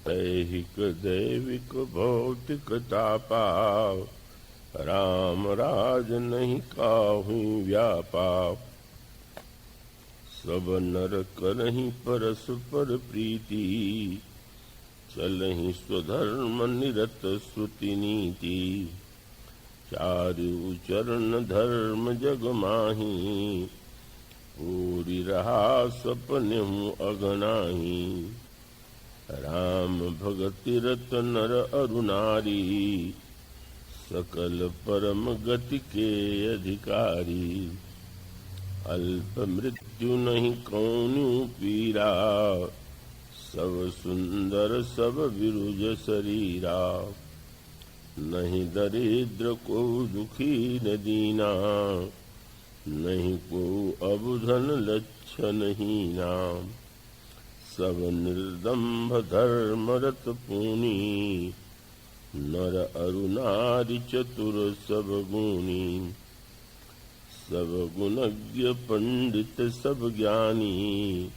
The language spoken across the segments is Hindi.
ऐहिक दैविक भौतिक तापा, राम राज नहीं काहू व्यापा। सब नर करहीं परस्पर प्रीति, चलहीं स्वधर्म निरत श्रुति नीति। चारु चरण धर्म जग माही, पूरी रहा सपने अगनाही। राम भगति रत नर अरु नारी, सकल परम गति के अधिकारी। अल्प मृत्यु नहीं कौनु पीरा, सब सुंदर सब विरुज शरीरा। नहीं दरिद्र को दुखी न दीना, नहीं को अबुधन लक्षण हीना। सब निर्दम्भ धर्म रत पूनी, नर अरु नारी चतुर सब गुणी। सब गुणज्ञ पंडित सब ज्ञानी,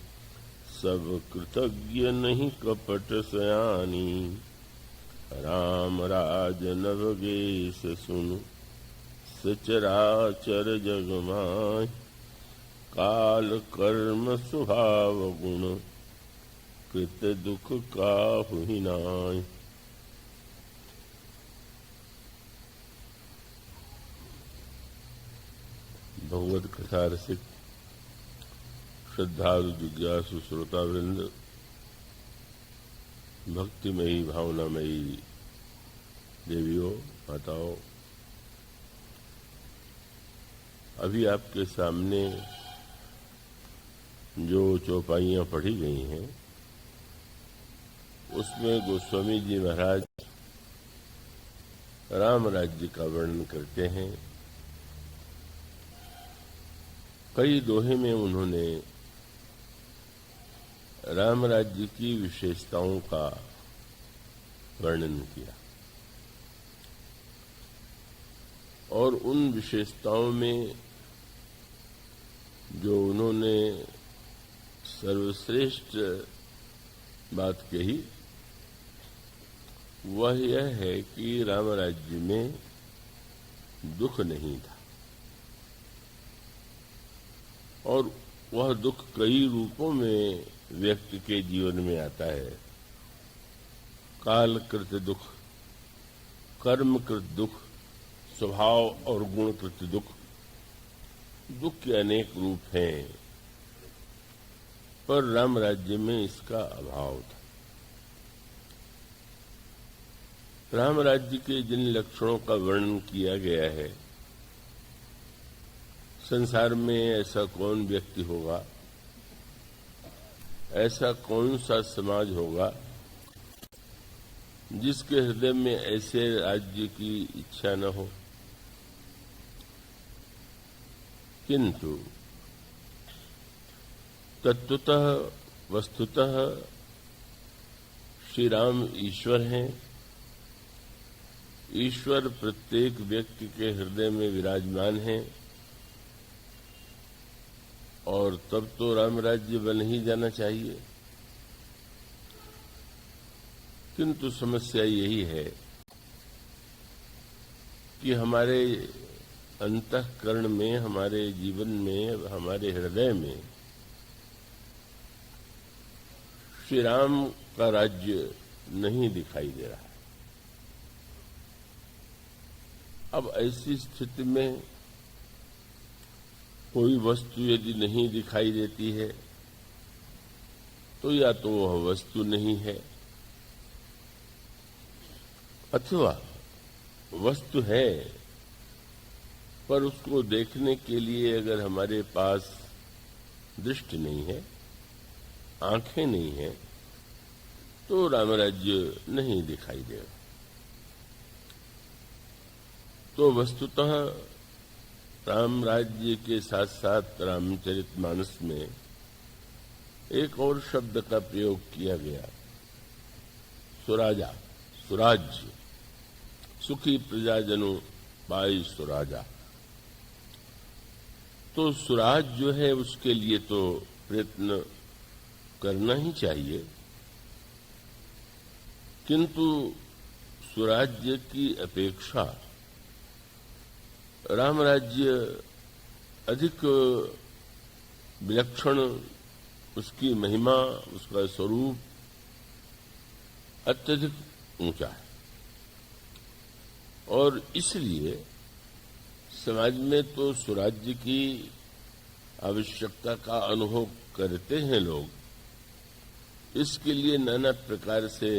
सब कृतज्ञ नहीं कपट सयानी। राम राज नवगेश सुनु, सचराचर जग माहि। काल कर्म स्वभाव गुण, कृत दुख काहु ही नाहि। भगवत कथा रसिक श्रद्धालु जिज्ञासु श्रोतावृंद, भक्तिमयी भावनामयी देवियों माताओं, अभी आपके सामने जो चौपाइयां पढ़ी गई हैं, उसमें गोस्वामी जी महाराज राम राज्य का वर्णन करते हैं। कई दोहे में उन्होंने राम राज्य की विशेषताओं का वर्णन किया और उन विशेषताओं में जो उन्होंने सर्वश्रेष्ठ बात कही वह यह है कि राम राज्य में दुख नहीं था और वह दुख कई रूपों में व्यक्ति के जीवन में आता है। कालकृत दुख, कर्मकृत दुख, स्वभाव और गुणकृत दुख। दुख के अनेक रूप हैं, पर राम राज्य में इसका अभाव था। राम राज्य के जिन लक्षणों का वर्णन किया गया है, संसार में ऐसा कौन व्यक्ति होगा, ऐसा कौन सा समाज होगा जिसके हृदय में ऐसे राज्य की इच्छा न हो। किंतु तत्वतः वस्तुतः श्री राम ईश्वर हैं। ईश्वर प्रत्येक व्यक्ति के हृदय में विराजमान हैं और तब तो राम राज्य बन ही जाना चाहिए। किंतु समस्या यही है कि हमारे अंतःकरण में, हमारे जीवन में, हमारे हृदय में श्री राम का राज्य नहीं दिखाई दे रहा है। अब ऐसी स्थिति में कोई वस्तु यदि नहीं दिखाई देती है तो या तो वह वस्तु नहीं है, अथवा वस्तु है पर उसको देखने के लिए अगर हमारे पास दृष्टि नहीं है, आंखें नहीं है, तो रामराज्य नहीं दिखाई देगा। तो वस्तुतः राम राज्य के साथ साथ रामचरितमानस में एक और शब्द का प्रयोग किया गया, सुराजा, सुराज्य। सुखी प्रजाजनों पाई सुराजा। तो सुराज जो है उसके लिए तो प्रयत्न करना ही चाहिए, किंतु स्वराज्य की अपेक्षा राम राज्य अधिक विलक्षण, उसकी महिमा, उसका स्वरूप अत्यधिक ऊंचा है। और इसलिए समाज में तो स्वराज्य की आवश्यकता का अनुभव करते हैं लोग। इसके लिए नाना प्रकार से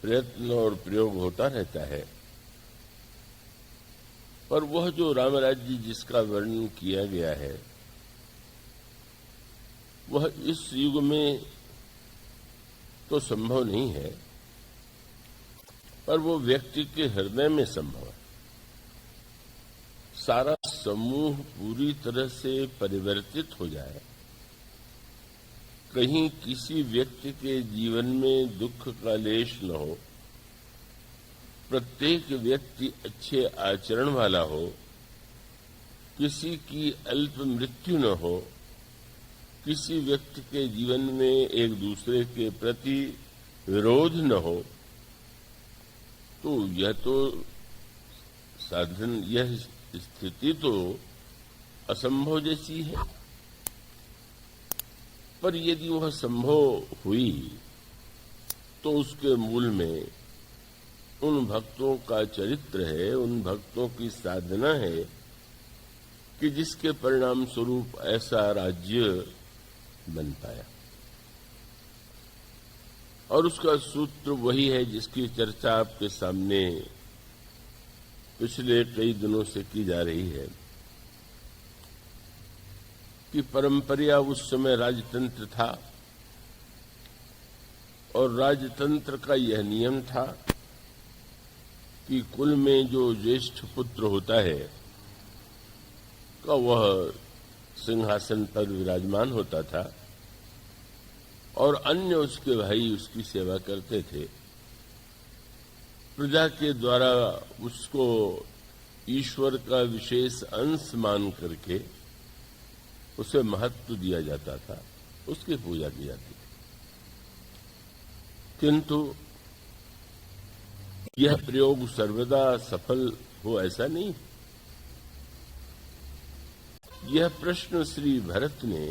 प्रयत्न और प्रयोग होता रहता है। पर वह जो राम राज्य जिसका वर्णन किया गया है, वह इस युग में तो संभव नहीं है, पर वो व्यक्ति के हृदय में संभव है। सारा समूह पूरी तरह से परिवर्तित हो जाए, कहीं किसी व्यक्ति के जीवन में दुख का लेश न हो, प्रत्येक व्यक्ति अच्छे आचरण वाला हो, किसी की अल्प मृत्यु न हो, किसी व्यक्ति के जीवन में एक दूसरे के प्रति विरोध न हो, तो यह तो साधन, यह स्थिति तो असंभव जैसी है। पर यदि वह संभव हुई तो उसके मूल में उन भक्तों का चरित्र है, उन भक्तों की साधना है कि जिसके परिणाम स्वरूप ऐसा राज्य बन पाया। और उसका सूत्र वही है जिसकी चर्चा आपके सामने पिछले कई दिनों से की जा रही है कि परंपरा उस समय राजतंत्र था और राजतंत्र का यह नियम था कि कुल में जो ज्येष्ठ पुत्र होता है का वह सिंहासन पर विराजमान होता था और अन्य उसके भाई उसकी सेवा करते थे। प्रजा के द्वारा उसको ईश्वर का विशेष अंश मान करके उसे महत्व दिया जाता था, उसकी पूजा की जाती थी। किंतु यह प्रयोग सर्वदा सफल हो ऐसा नहीं। यह प्रश्न श्री भरत ने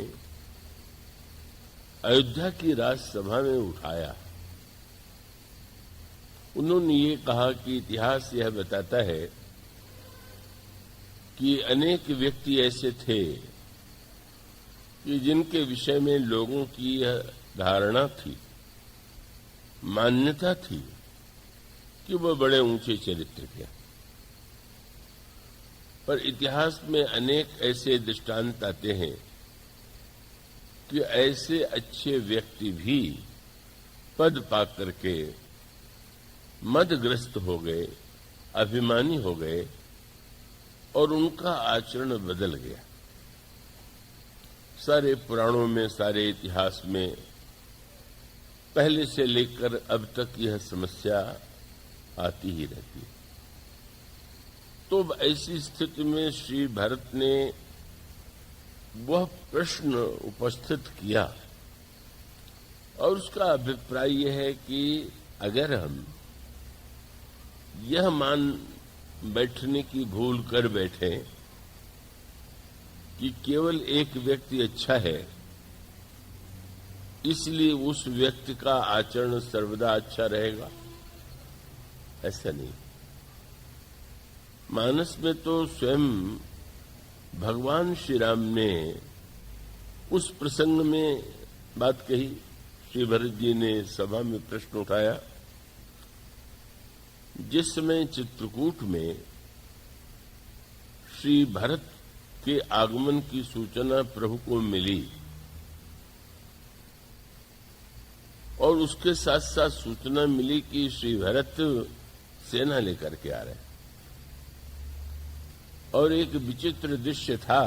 अयोध्या की राजसभा में उठाया। उन्होंने ये कहा कि इतिहास यह बताता है कि अनेक व्यक्ति ऐसे थे कि जिनके विषय में लोगों की यह धारणा थी, मान्यता थी कि वह बड़े ऊंचे चरित्र के। पर इतिहास में अनेक ऐसे दृष्टांत आते हैं कि ऐसे अच्छे व्यक्ति भी पद पा करके मदग्रस्त हो गए, अभिमानी हो गए और उनका आचरण बदल गया। सारे पुराणों में, सारे इतिहास में पहले से लेकर अब तक यह समस्या आती ही रहती है। तो ऐसी स्थिति में श्री भरत ने वह प्रश्न उपस्थित किया और उसका अभिप्राय यह है कि अगर हम यह मान बैठने की भूल कर बैठे कि केवल एक व्यक्ति अच्छा है इसलिए उस व्यक्ति का आचरण सर्वदा अच्छा रहेगा, ऐसा नहीं। मानस में तो स्वयं भगवान श्री राम ने उस प्रसंग में बात कही। श्री भरत जी ने सभा में प्रश्न उठाया, जिस समय चित्रकूट में श्री भरत के आगमन की सूचना प्रभु को मिली और उसके साथ साथ सूचना मिली कि श्री भरत सेना लेकर के आ रहे हैं और एक विचित्र दृश्य था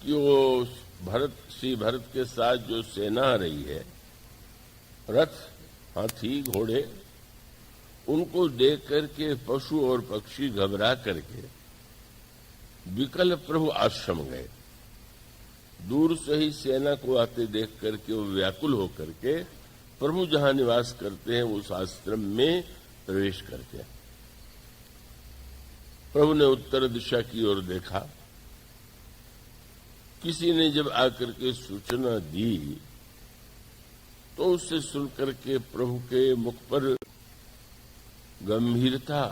कि वो श्री भरत के साथ जो सेना आ रही है, रथ, हाथी, घोड़े, उनको देख करके पशु और पक्षी घबरा करके विकल प्रभु आश्रम गए। दूर से ही सेना को आते देख करके वो व्याकुल होकर के प्रभु जहां निवास करते हैं उस आश्रम में प्रवेश करते हैं। प्रभु ने उत्तर दिशा की ओर देखा। किसी ने जब आकर के सूचना दी तो उससे सुनकर के प्रभु के मुख पर गंभीरता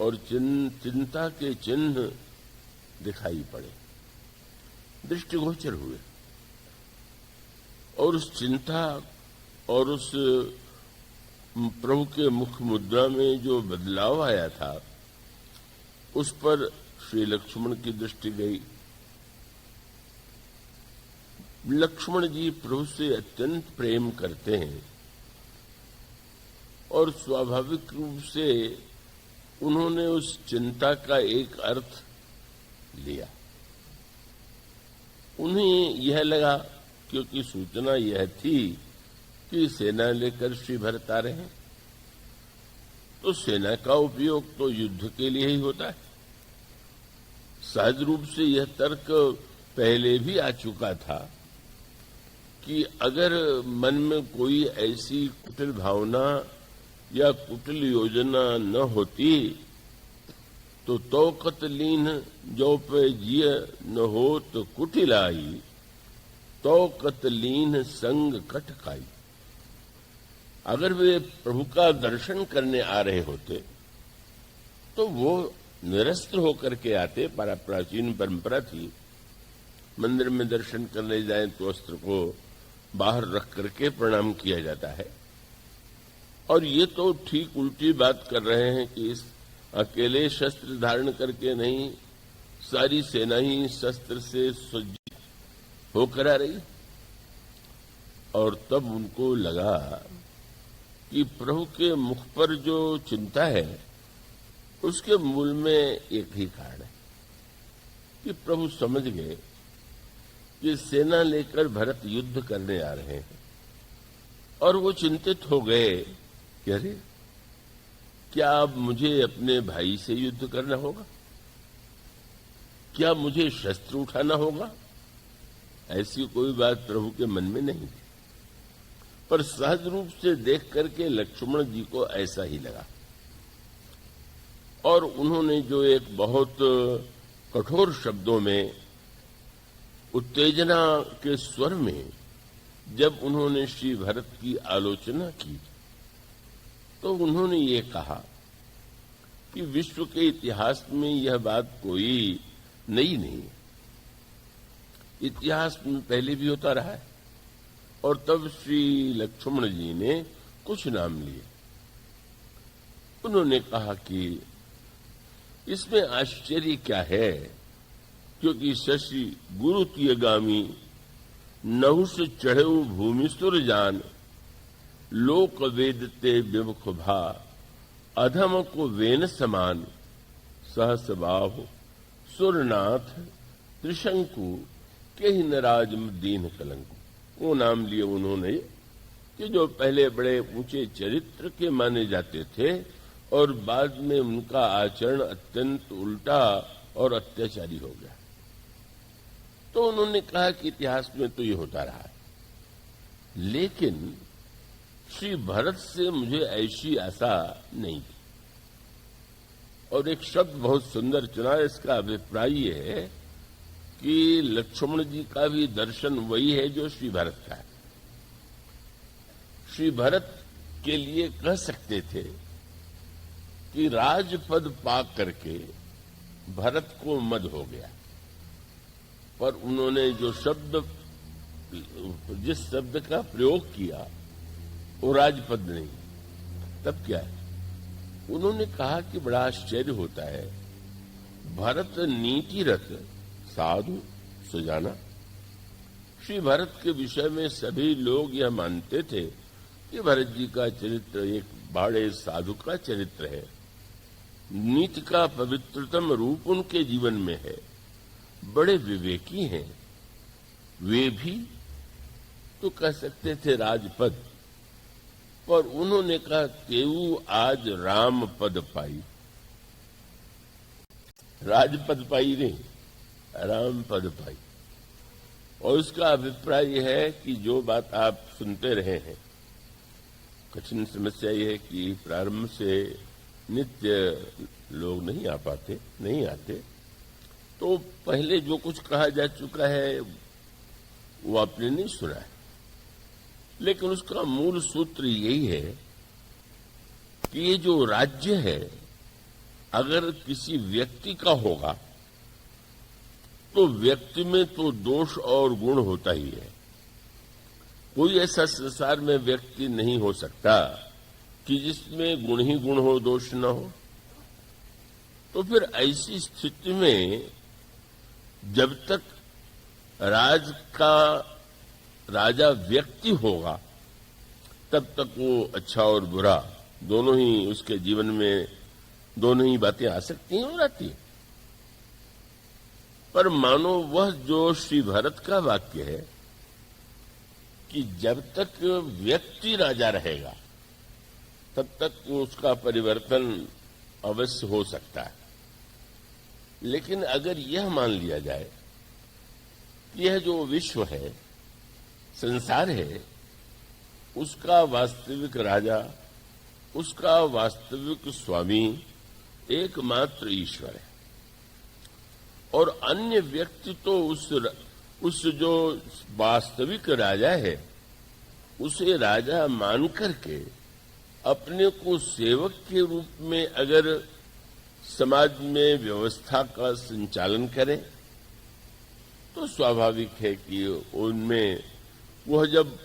और चिंता के चिन्ह दिखाई पड़े, दृष्टिगोचर हुए। और उस चिंता और उस प्रभु के मुख मुद्रा में जो बदलाव आया था उस पर श्री लक्ष्मण की दृष्टि गई। लक्ष्मण जी प्रभु से अत्यंत प्रेम करते हैं और स्वाभाविक रूप से उन्होंने उस चिंता का एक अर्थ लिया। उन्हें यह लगा, क्योंकि सूचना यह थी कि सेना लेकर श्री भरत आ रहे हैं, तो सेना का उपयोग तो युद्ध के लिए ही होता है। सहज रूप से यह तर्क पहले भी आ चुका था कि अगर मन में कोई ऐसी कुटिल भावना या कुटिल योजना न होती तो कतलीन जो पे जिय न हो तो कुटिलाई, तो कतलीन संग कटकाई। अगर वे प्रभु का दर्शन करने आ रहे होते तो वो निरस्त्र होकर के आते। प्राचीन परंपरा थी, मंदिर में दर्शन करने जाएं तो अस्त्र को बाहर रख करके प्रणाम किया जाता है। और ये तो ठीक उल्टी बात कर रहे हैं कि इस अकेले शस्त्र धारण करके नहीं, सारी सेना ही शस्त्र से सज्जित होकर आ रही। और तब उनको लगा कि प्रभु के मुख पर जो चिंता है उसके मूल में एक ही कारण है कि प्रभु समझ गए कि सेना लेकर भरत युद्ध करने आ रहे हैं। और वो चिंतित हो गए कि अरे, क्या अब मुझे अपने भाई से युद्ध करना होगा? क्या मुझे शस्त्र उठाना होगा? ऐसी कोई बात प्रभु के मन में नहीं थी, पर सहज रूप से देख करके लक्ष्मण जी को ऐसा ही लगा। और उन्होंने जो एक बहुत कठोर शब्दों में, उत्तेजना के स्वर में जब उन्होंने श्री भरत की आलोचना की तो उन्होंने ये कहा कि विश्व के इतिहास में यह बात कोई नई नहीं है, इतिहास में पहले भी होता रहा है। और तब श्री लक्ष्मण जी ने कुछ नाम लिए। उन्होंने कहा कि इसमें आश्चर्य क्या है, क्योंकि शशि गुरु तियगामी नहुष चढ़े भूमि सुर जान, लोक वेदते विमुख भा अधम को वेन समान, सहस बाहु सुरनाथ त्रिशंकु के ही नराज दीन कलंकु। वो नाम लिए उन्होंने कि जो पहले बड़े ऊंचे चरित्र के माने जाते थे और बाद में उनका आचरण अत्यंत उल्टा और अत्याचारी हो गया। तो उन्होंने कहा कि इतिहास में तो ये होता रहा है, लेकिन श्री भरत से मुझे ऐसी आशा नहीं थी। और एक शब्द बहुत सुंदर चुना, इसका अभिप्राय ये है कि लक्ष्मण जी का भी दर्शन वही है जो श्री भरत का है। श्री भरत के लिए कह सकते थे कि राजपद पा करके भरत को मद हो गया, पर उन्होंने जो शब्द, जिस शब्द का प्रयोग किया वो राजपद नहीं। तब क्या है, उन्होंने कहा कि बड़ा आश्चर्य होता है, भरत नीतिरत साधु सुजाना। श्री भरत के विषय में सभी लोग यह मानते थे कि भरत जी का चरित्र एक बड़े साधु का चरित्र है, नीति का पवित्रतम रूप उनके जीवन में है, बड़े विवेकी हैं। वे भी तो कह सकते थे राजपद, पर उन्होंने कहा तेऊ आज राम पद पाई। राजपद पाई नहीं, राम पद पाई। और उसका अभिप्राय यह है कि जो बात आप सुनते रहे हैं, कठिन समस्या यह है कि प्रारंभ से नित्य लोग नहीं आ पाते, नहीं आते, तो पहले जो कुछ कहा जा चुका है वो आपने नहीं सुना है, लेकिन उसका मूल सूत्र यही है कि ये जो राज्य है अगर किसी व्यक्ति का होगा तो व्यक्ति में तो दोष और गुण होता ही है। कोई ऐसा संसार में व्यक्ति नहीं हो सकता कि जिसमें गुण ही गुण हो, दोष न हो। तो फिर ऐसी स्थिति में जब तक राजा व्यक्ति होगा तब तक वो अच्छा और बुरा दोनों ही उसके जीवन में, दोनों ही बातें आ सकती हैं और आती हैं। पर मानो वह जो श्री भरत का वाक्य है कि जब तक व्यक्ति राजा रहेगा तब तक उसका परिवर्तन अवश्य हो सकता है, लेकिन अगर यह मान लिया जाए कि यह जो विश्व है, संसार है, उसका वास्तविक राजा, उसका वास्तविक स्वामी एकमात्र ईश्वर है और अन्य व्यक्ति तो उस जो वास्तविक राजा है उसे राजा मान करके अपने को सेवक के रूप में अगर समाज में व्यवस्था का संचालन करें तो स्वाभाविक है कि उनमें वह जब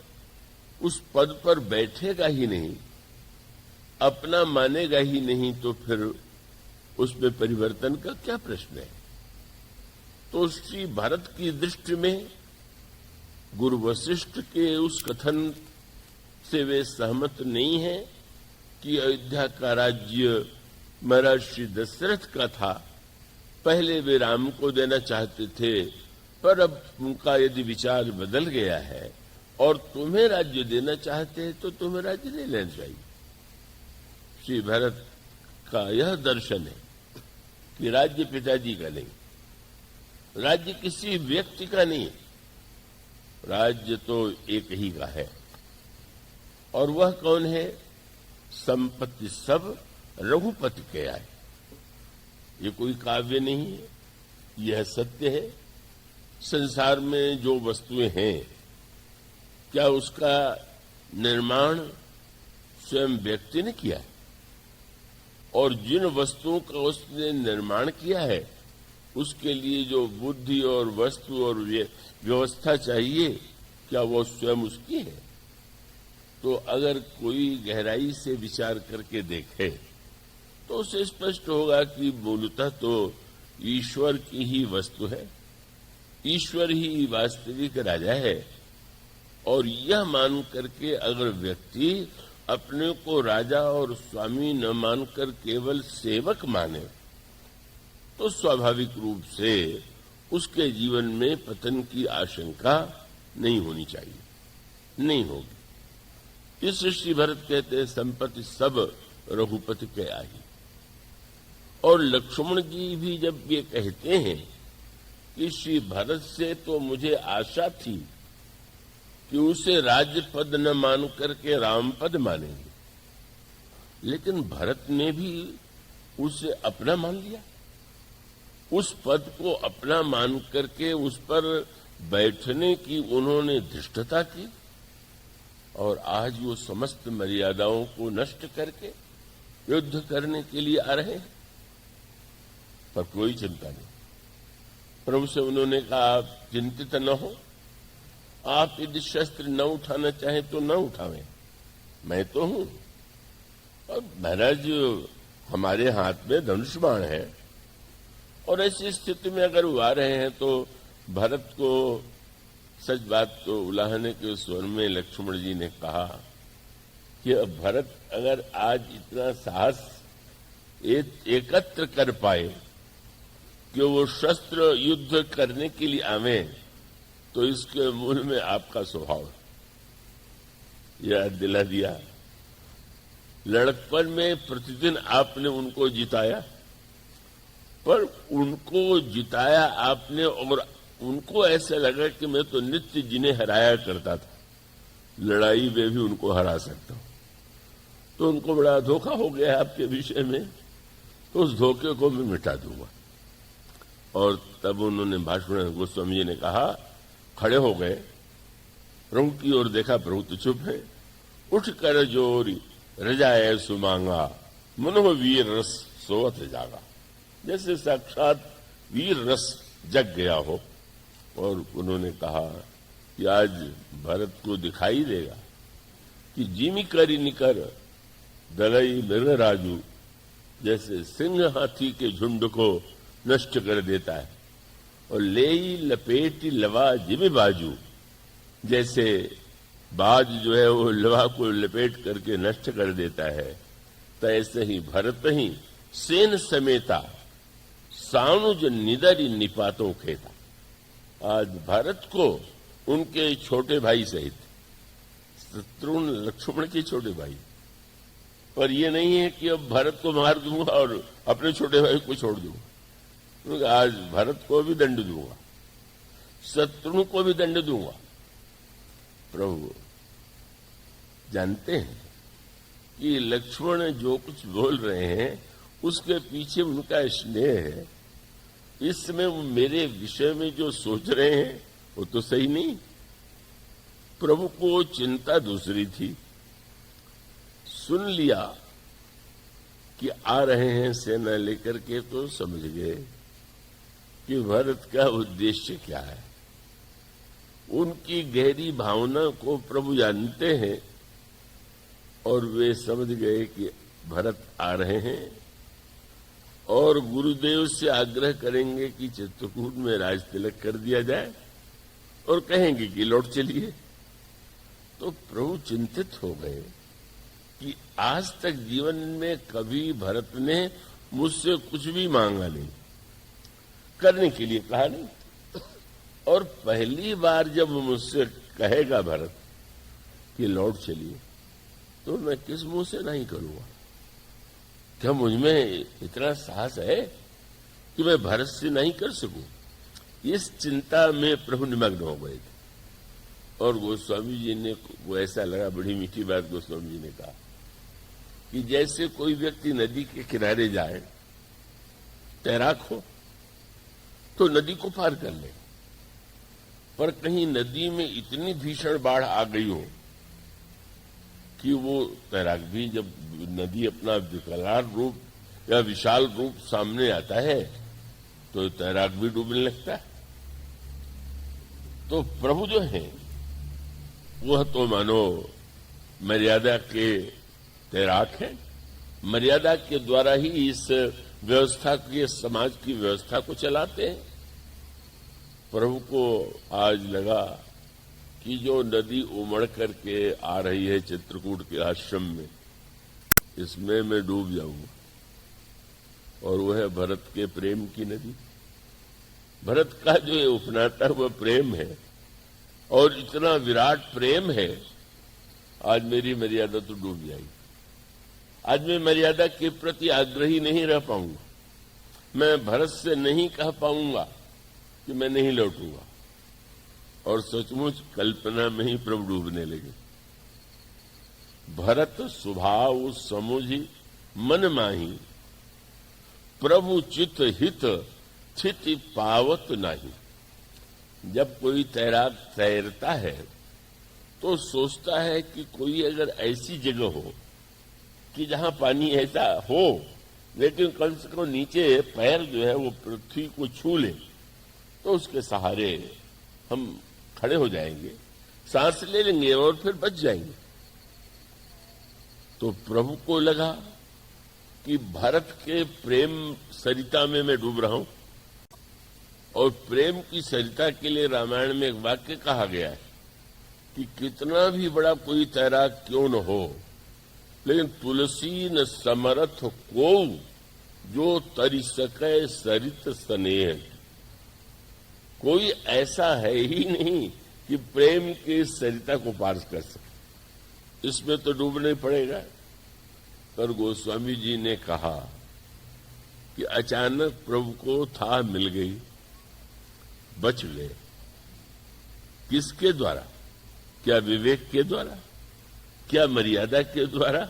उस पद पर बैठेगा ही नहीं, अपना मानेगा ही नहीं, तो फिर उसमें परिवर्तन का क्या प्रश्न है। तो श्री भरत की दृष्टि में गुरु वशिष्ठ के उस कथन से वे सहमत नहीं है कि अयोध्या का राज्य महाराज श्री दशरथ का था, पहले वे राम को देना चाहते थे, पर अब उनका यदि विचार बदल गया है और तुम्हें राज्य देना चाहते हैं तो तुम्हें राज्य नहीं लेना चाहिए। श्री भरत का यह दर्शन है कि राज्य पिताजी का नहीं, राज्य किसी व्यक्ति का नहीं, राज्य तो एक ही का है। और वह कौन है? संपत्ति सब रघुपति के आए। ये कोई काव्य नहीं है, यह सत्य है। संसार में जो वस्तुएं हैं, क्या उसका निर्माण स्वयं व्यक्ति ने किया है? और जिन वस्तुओं का उसने निर्माण किया है उसके लिए जो बुद्धि और वस्तु और व्यवस्था चाहिए, क्या वो स्वयं उसकी है? तो अगर कोई गहराई से विचार करके देखे तो उसे स्पष्ट होगा कि मूलतः तो ईश्वर की ही वस्तु है, ईश्वर ही वास्तविक राजा है। और यह मान करके अगर व्यक्ति अपने को राजा और स्वामी न मानकर केवल सेवक माने तो स्वाभाविक रूप से उसके जीवन में पतन की आशंका नहीं होनी चाहिए, नहीं होगी। इस श्री भरत कहते हैं संपत्ति सब रघुपति के आई। और लक्ष्मण जी भी जब ये कहते हैं कि श्री भरत से तो मुझे आशा थी कि उसे राज्य पद न मान करके राम पद मानेंगे, लेकिन भरत ने भी उसे अपना मान लिया, उस पद को अपना मान करके उस पर बैठने की उन्होंने धृष्टता की और आज वो समस्त मर्यादाओं को नष्ट करके युद्ध करने के लिए आ रहे हैं। पर कोई चिंता नहीं। प्रभु से उन्होंने कहा आप चिंतित न हो, आप यदि शस्त्र न उठाना चाहें तो न उठावें, मैं तो हूं। और महाराज हमारे हाथ में धनुष बाण है और ऐसी स्थिति में अगर वो आ रहे हैं तो भरत को सच बात तो उलाहने के स्वर में लक्ष्मण जी ने कहा कि भरत अगर आज इतना साहस एकत्र कर पाए कि वो शस्त्र युद्ध करने के लिए आवे तो इसके मूल में आपका स्वभाव है। यह दिला दिया। लड़कपन में प्रतिदिन आपने उनको जिताया, पर उनको जिताया आपने और उनको ऐसा लगा कि मैं तो नित्य जिन्हें हराया करता था, लड़ाई में भी उनको हरा सकता हूं, तो उनको बड़ा धोखा हो गया आपके विषय में, तो उस धोखे को मैं मिटा दूंगा। और तब उन्होंने भाषण में गोस्वामी जी ने कहा, खड़े हो गए, प्रभु की ओर देखा, प्रभु तो चुप है। उठ कर जोरी रजाए सुमांगा, मनोह वीर रस सोवत जागा। जैसे साक्षात वीर रस जग गया हो। और उन्होंने कहा कि आज भरत को दिखाई देगा कि जिमी करी निकर दलई मृग राजू, जैसे सिंह हाथी के झुंड को नष्ट कर देता है, और लेई लपेटी लवा जिमी बाजू, जैसे बाज जो है वो लवा को लपेट करके नष्ट कर देता है, तो ऐसे ही भरत ही सेन समेता सानुज निदरी निपातों खेता। आज भारत को उनके छोटे भाई सहित, शत्रुघ्न लक्ष्मण के छोटे भाई, पर ये नहीं है कि अब भारत को मार दूंगा और अपने छोटे भाई को छोड़ दूंगा, क्योंकि आज भारत को भी दंड दूंगा, शत्रुघ्न को भी दंड दूंगा। प्रभु जानते हैं कि लक्ष्मण जो कुछ बोल रहे हैं उसके पीछे उनका स्नेह है। इस समय वो मेरे विषय में जो सोच रहे हैं वो तो सही नहीं। प्रभु को चिंता दूसरी थी। सुन लिया कि आ रहे हैं सेना लेकर के, तो समझ गए कि भरत का उद्देश्य क्या है। उनकी गहरी भावना को प्रभु जानते हैं और वे समझ गए कि भरत आ रहे हैं और गुरुदेव से आग्रह करेंगे कि चित्रकूट में राज तिलक कर दिया जाए और कहेंगे कि लौट चलिए। तो प्रभु चिंतित हो गए कि आज तक जीवन में कभी भरत ने मुझसे कुछ भी मांगा नहीं, करने के लिए कहा नहीं, और पहली बार जब मुझसे कहेगा भरत कि लौट चलिए, तो मैं किस मुंह से नहीं करूंगा। क्या मुझमें इतना साहस है कि मैं भरत से नहीं कर सकूं? इस चिंता में प्रभु निमग्न हो गए थे। और गोस्वामी जी ने, वो ऐसा लगा, बड़ी मीठी बात गोस्वामी जी ने कहा कि जैसे कोई व्यक्ति नदी के किनारे जाए, तैराक हो तो नदी को पार कर ले, पर कहीं नदी में इतनी भीषण बाढ़ आ गई हो कि वो तैराक भी, जब नदी अपना विकराल रूप या विशाल रूप सामने आता है तो तैराक भी डूबने लगता है। तो प्रभु जो है वह तो मानो मर्यादा के तैराक है, मर्यादा के द्वारा ही इस व्यवस्था के, समाज की व्यवस्था को चलाते हैं। प्रभु को आज लगा कि जो नदी उमड़ करके आ रही है चित्रकूट के आश्रम में, इसमें मैं डूब जाऊंगा, और वह है भरत के प्रेम की नदी। भरत का जो ये उपनाता हुआ प्रेम है, और इतना विराट प्रेम है, आज मेरी मर्यादा तो डूब जाएगी। आज मैं मर्यादा के प्रति आग्रही नहीं रह पाऊंगा। मैं भरत से नहीं कह पाऊंगा कि मैं नहीं लौटूंगा। और सचमुच कल्पना में ही प्रभु डूबने लगे। भरत स्वभाव समुझी मन माही, प्रभु चित हित स्थिति पावत नहीं। जब कोई तैराक तैरता है तो सोचता है कि कोई अगर ऐसी जगह हो कि जहां पानी ऐसा हो, लेकिन कम से कम नीचे पैर जो है वो पृथ्वी को छू ले, तो उसके सहारे हम खड़े हो जाएंगे, सांस ले लेंगे और फिर बच जाएंगे। तो प्रभु को लगा कि भारत के प्रेम सरिता में मैं डूब रहा हूं, और प्रेम की सरिता के लिए रामायण में एक वाक्य कहा गया है कि कितना भी बड़ा कोई तैराक क्यों न हो, लेकिन तुलसी न समरथ को जो तरी सके सरित स्नेह। कोई ऐसा है ही नहीं कि प्रेम की सरिता को पार कर सके, इसमें तो डूबना ही पड़ेगा। पर गोस्वामी जी ने कहा कि अचानक प्रभु को था मिल गई बच गए। किसके द्वारा? क्या विवेक के द्वारा? क्या मर्यादा के द्वारा?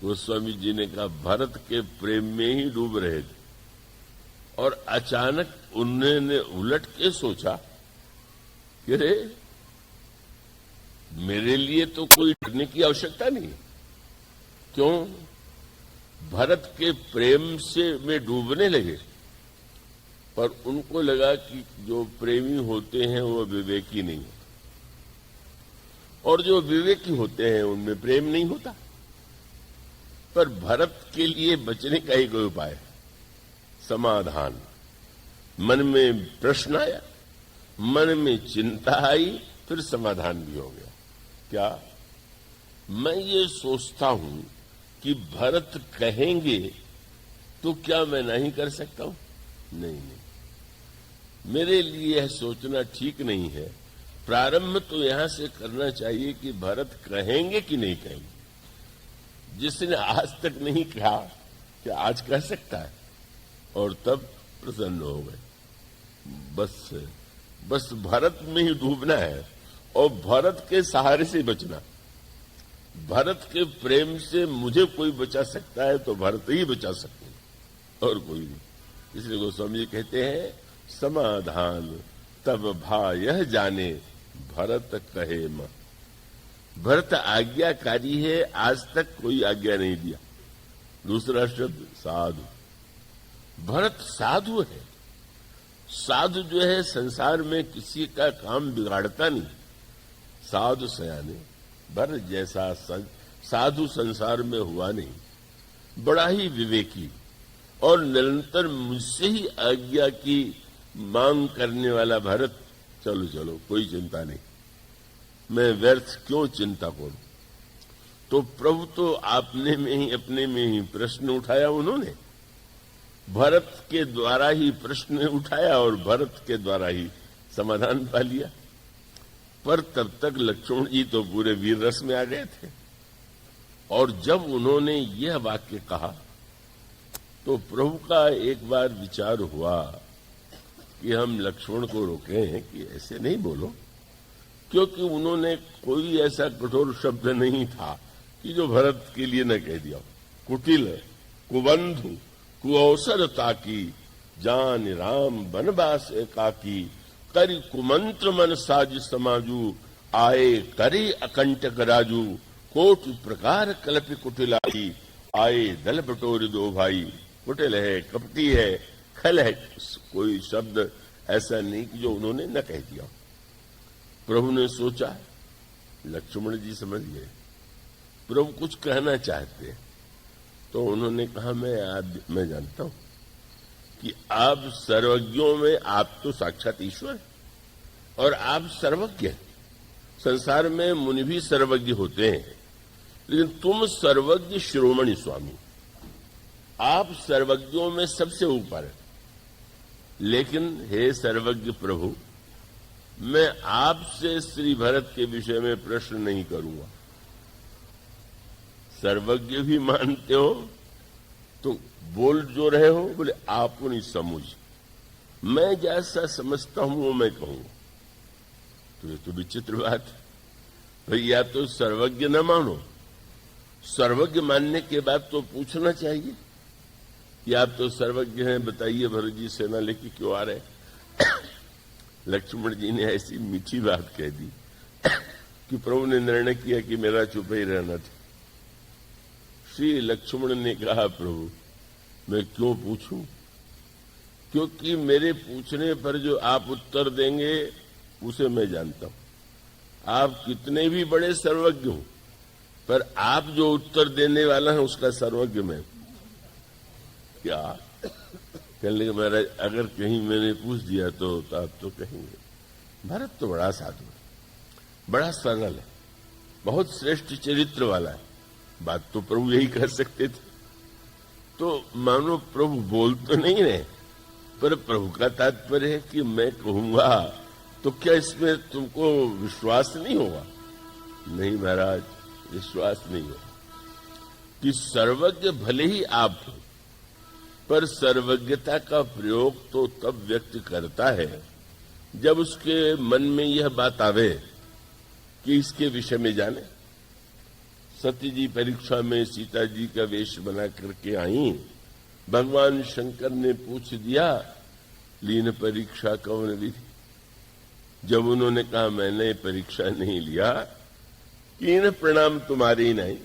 गोस्वामी जी ने कहा भरत के प्रेम में ही डूब रहे थे और अचानक उन्होंने उलट के सोचा कि रे मेरे लिए तो कोई डरने की आवश्यकता नहीं। क्यों? भरत के प्रेम से में डूबने लगे, पर उनको लगा कि जो प्रेमी होते हैं वो विवेकी नहीं होते और जो विवेकी होते हैं उनमें प्रेम नहीं होता। पर भरत के लिए बचने का ही कोई उपाय है, समाधान। मन में प्रश्न आया, मन में चिंता आई, फिर समाधान भी हो गया। क्या? मैं ये सोचता हूं कि भरत कहेंगे तो क्या मैं नहीं कर सकता हूं? नहीं, मेरे लिए यह सोचना ठीक नहीं है। प्रारंभ तो यहां से करना चाहिए कि भरत कहेंगे कि नहीं कहेंगे। जिसने आज तक नहीं कहा क्या आज कह सकता है? और तब प्रसन्न हो गए। बस भरत में ही डूबना है और भरत के सहारे से बचना। भरत के प्रेम से मुझे कोई बचा सकता है तो भरत ही बचा सकते हैं और कोई नहीं। इसलिए गोस्वामी जी कहते हैं समाधान तब भा यह जाने भरत कहे म। भरत आज्ञाकारी है, आज तक कोई आज्ञा नहीं दिया। दूसरा शब्द साधु। भरत साधु है। साधु जो है संसार में किसी का काम बिगाड़ता नहीं। साधु सयाने। भरत जैसा साधु संसार में हुआ नहीं। बड़ा ही विवेकी और निरंतर मुझसे ही आज्ञा की मांग करने वाला भरत। चलो चलो कोई चिंता नहीं, मैं व्यर्थ क्यों चिंता करूं। तो प्रभु तो आपने में ही अपने में ही प्रश्न उठाया। उन्होंने भरत के द्वारा ही प्रश्न उठाया और भरत के द्वारा ही समाधान पा लिया। पर तब तक लक्ष्मण जी तो पूरे वीर रस में आ गए थे और जब उन्होंने यह वाक्य कहा तो प्रभु का एक बार विचार हुआ कि हम लक्ष्मण को रोकें कि ऐसे नहीं बोलो, क्योंकि उन्होंने कोई ऐसा कठोर शब्द नहीं था कि जो भरत के लिए न कह दिया। कुटिल कुबंधु कुअवसरता की जान राम बनवास एकाकी करि कुमंत्र मन साज समाजू आए करे अकंटक राजू कोट प्रकार कल्पि कुटिलाई आए दल बटोर दो भाई। कुटिल है, कपटी है, खल है, कोई शब्द ऐसा नहीं कि जो उन्होंने न कह दिया। प्रभु ने सोचा, लक्ष्मण जी समझ गए प्रभु कुछ कहना चाहते हैं, तो उन्होंने कहा मैं जानता हूं कि आप सर्वज्ञों में आप तो साक्षात ईश्वर हैं और आप सर्वज्ञ हैं। संसार में मुनि भी सर्वज्ञ होते हैं, लेकिन तुम सर्वज्ञ शिरोमणि स्वामी, आप सर्वज्ञों में सबसे ऊपर है। लेकिन हे सर्वज्ञ प्रभु, मैं आपसे श्री भरत के विषय में प्रश्न नहीं करूंगा। सर्वज्ञ भी मानते हो तो बोल जो रहे हो, बोले आप नहीं समझ, मैं जैसा समझता हूं वो मैं कहूंगा। तो ये तो विचित्र बात है भाई। या तो सर्वज्ञ न मानो, सर्वज्ञ मानने के बाद तो पूछना चाहिए कि आप तो सर्वज्ञ हैं, बताइए भरत जी सेना लेके क्यों आ रहे। लक्ष्मण जी ने ऐसी मीठी बात कह दी कि प्रभु ने निर्णय किया कि मेरा चुप ही रहना था। श्री लक्ष्मण ने कहा प्रभु मैं क्यों पूछूं, क्योंकि मेरे पूछने पर जो आप उत्तर देंगे उसे मैं जानता हूं। आप कितने भी बड़े सर्वज्ञ हो, पर आप जो उत्तर देने वाला है उसका सर्वज्ञ मैं। क्या कहने लगे महाराज, अगर कहीं मैंने पूछ दिया तो आप तो कहेंगे। भरत तो बड़ा साधु है, बड़ा सरल है, बहुत श्रेष्ठ चरित्र वाला है। बात तो प्रभु यही कर सकते थे। तो मानो प्रभु बोल तो नहीं रहे, पर प्रभु का तात्पर्य है कि मैं कहूंगा तो क्या इसमें तुमको विश्वास नहीं होगा? नहीं महाराज, विश्वास नहीं होगा कि सर्वज्ञ भले ही आप हो, पर सर्वज्ञता का प्रयोग तो तब व्यक्ति करता है जब उसके मन में यह बात आवे कि इसके विषय में जाने, सती जी परीक्षा में सीता जी का वेश बना करके आई। भगवान शंकर ने पूछ दिया, लीन परीक्षा कौन विधि? जब उन्होंने कहा मैंने परीक्षा नहीं लिया, कीन प्रणाम तुम्हारे ही नहीं,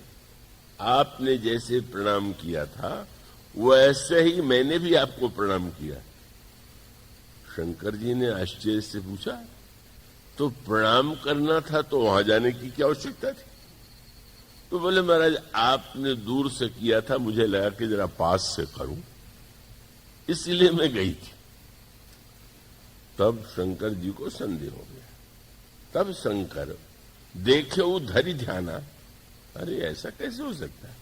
आपने जैसे प्रणाम किया था वैसे ही मैंने भी आपको प्रणाम किया। शंकर जी ने आश्चर्य से पूछा, तो प्रणाम करना था तो वहां जाने की क्या आवश्यकता थी? तो बोले महाराज आपने दूर से किया था, मुझे लगा कि जरा पास से करूं, इसलिए मैं गई थी। तब शंकर जी को संदेह हो गया। तब शंकर देखे उधरी ध्याना, अरे ऐसा कैसे हो सकता है,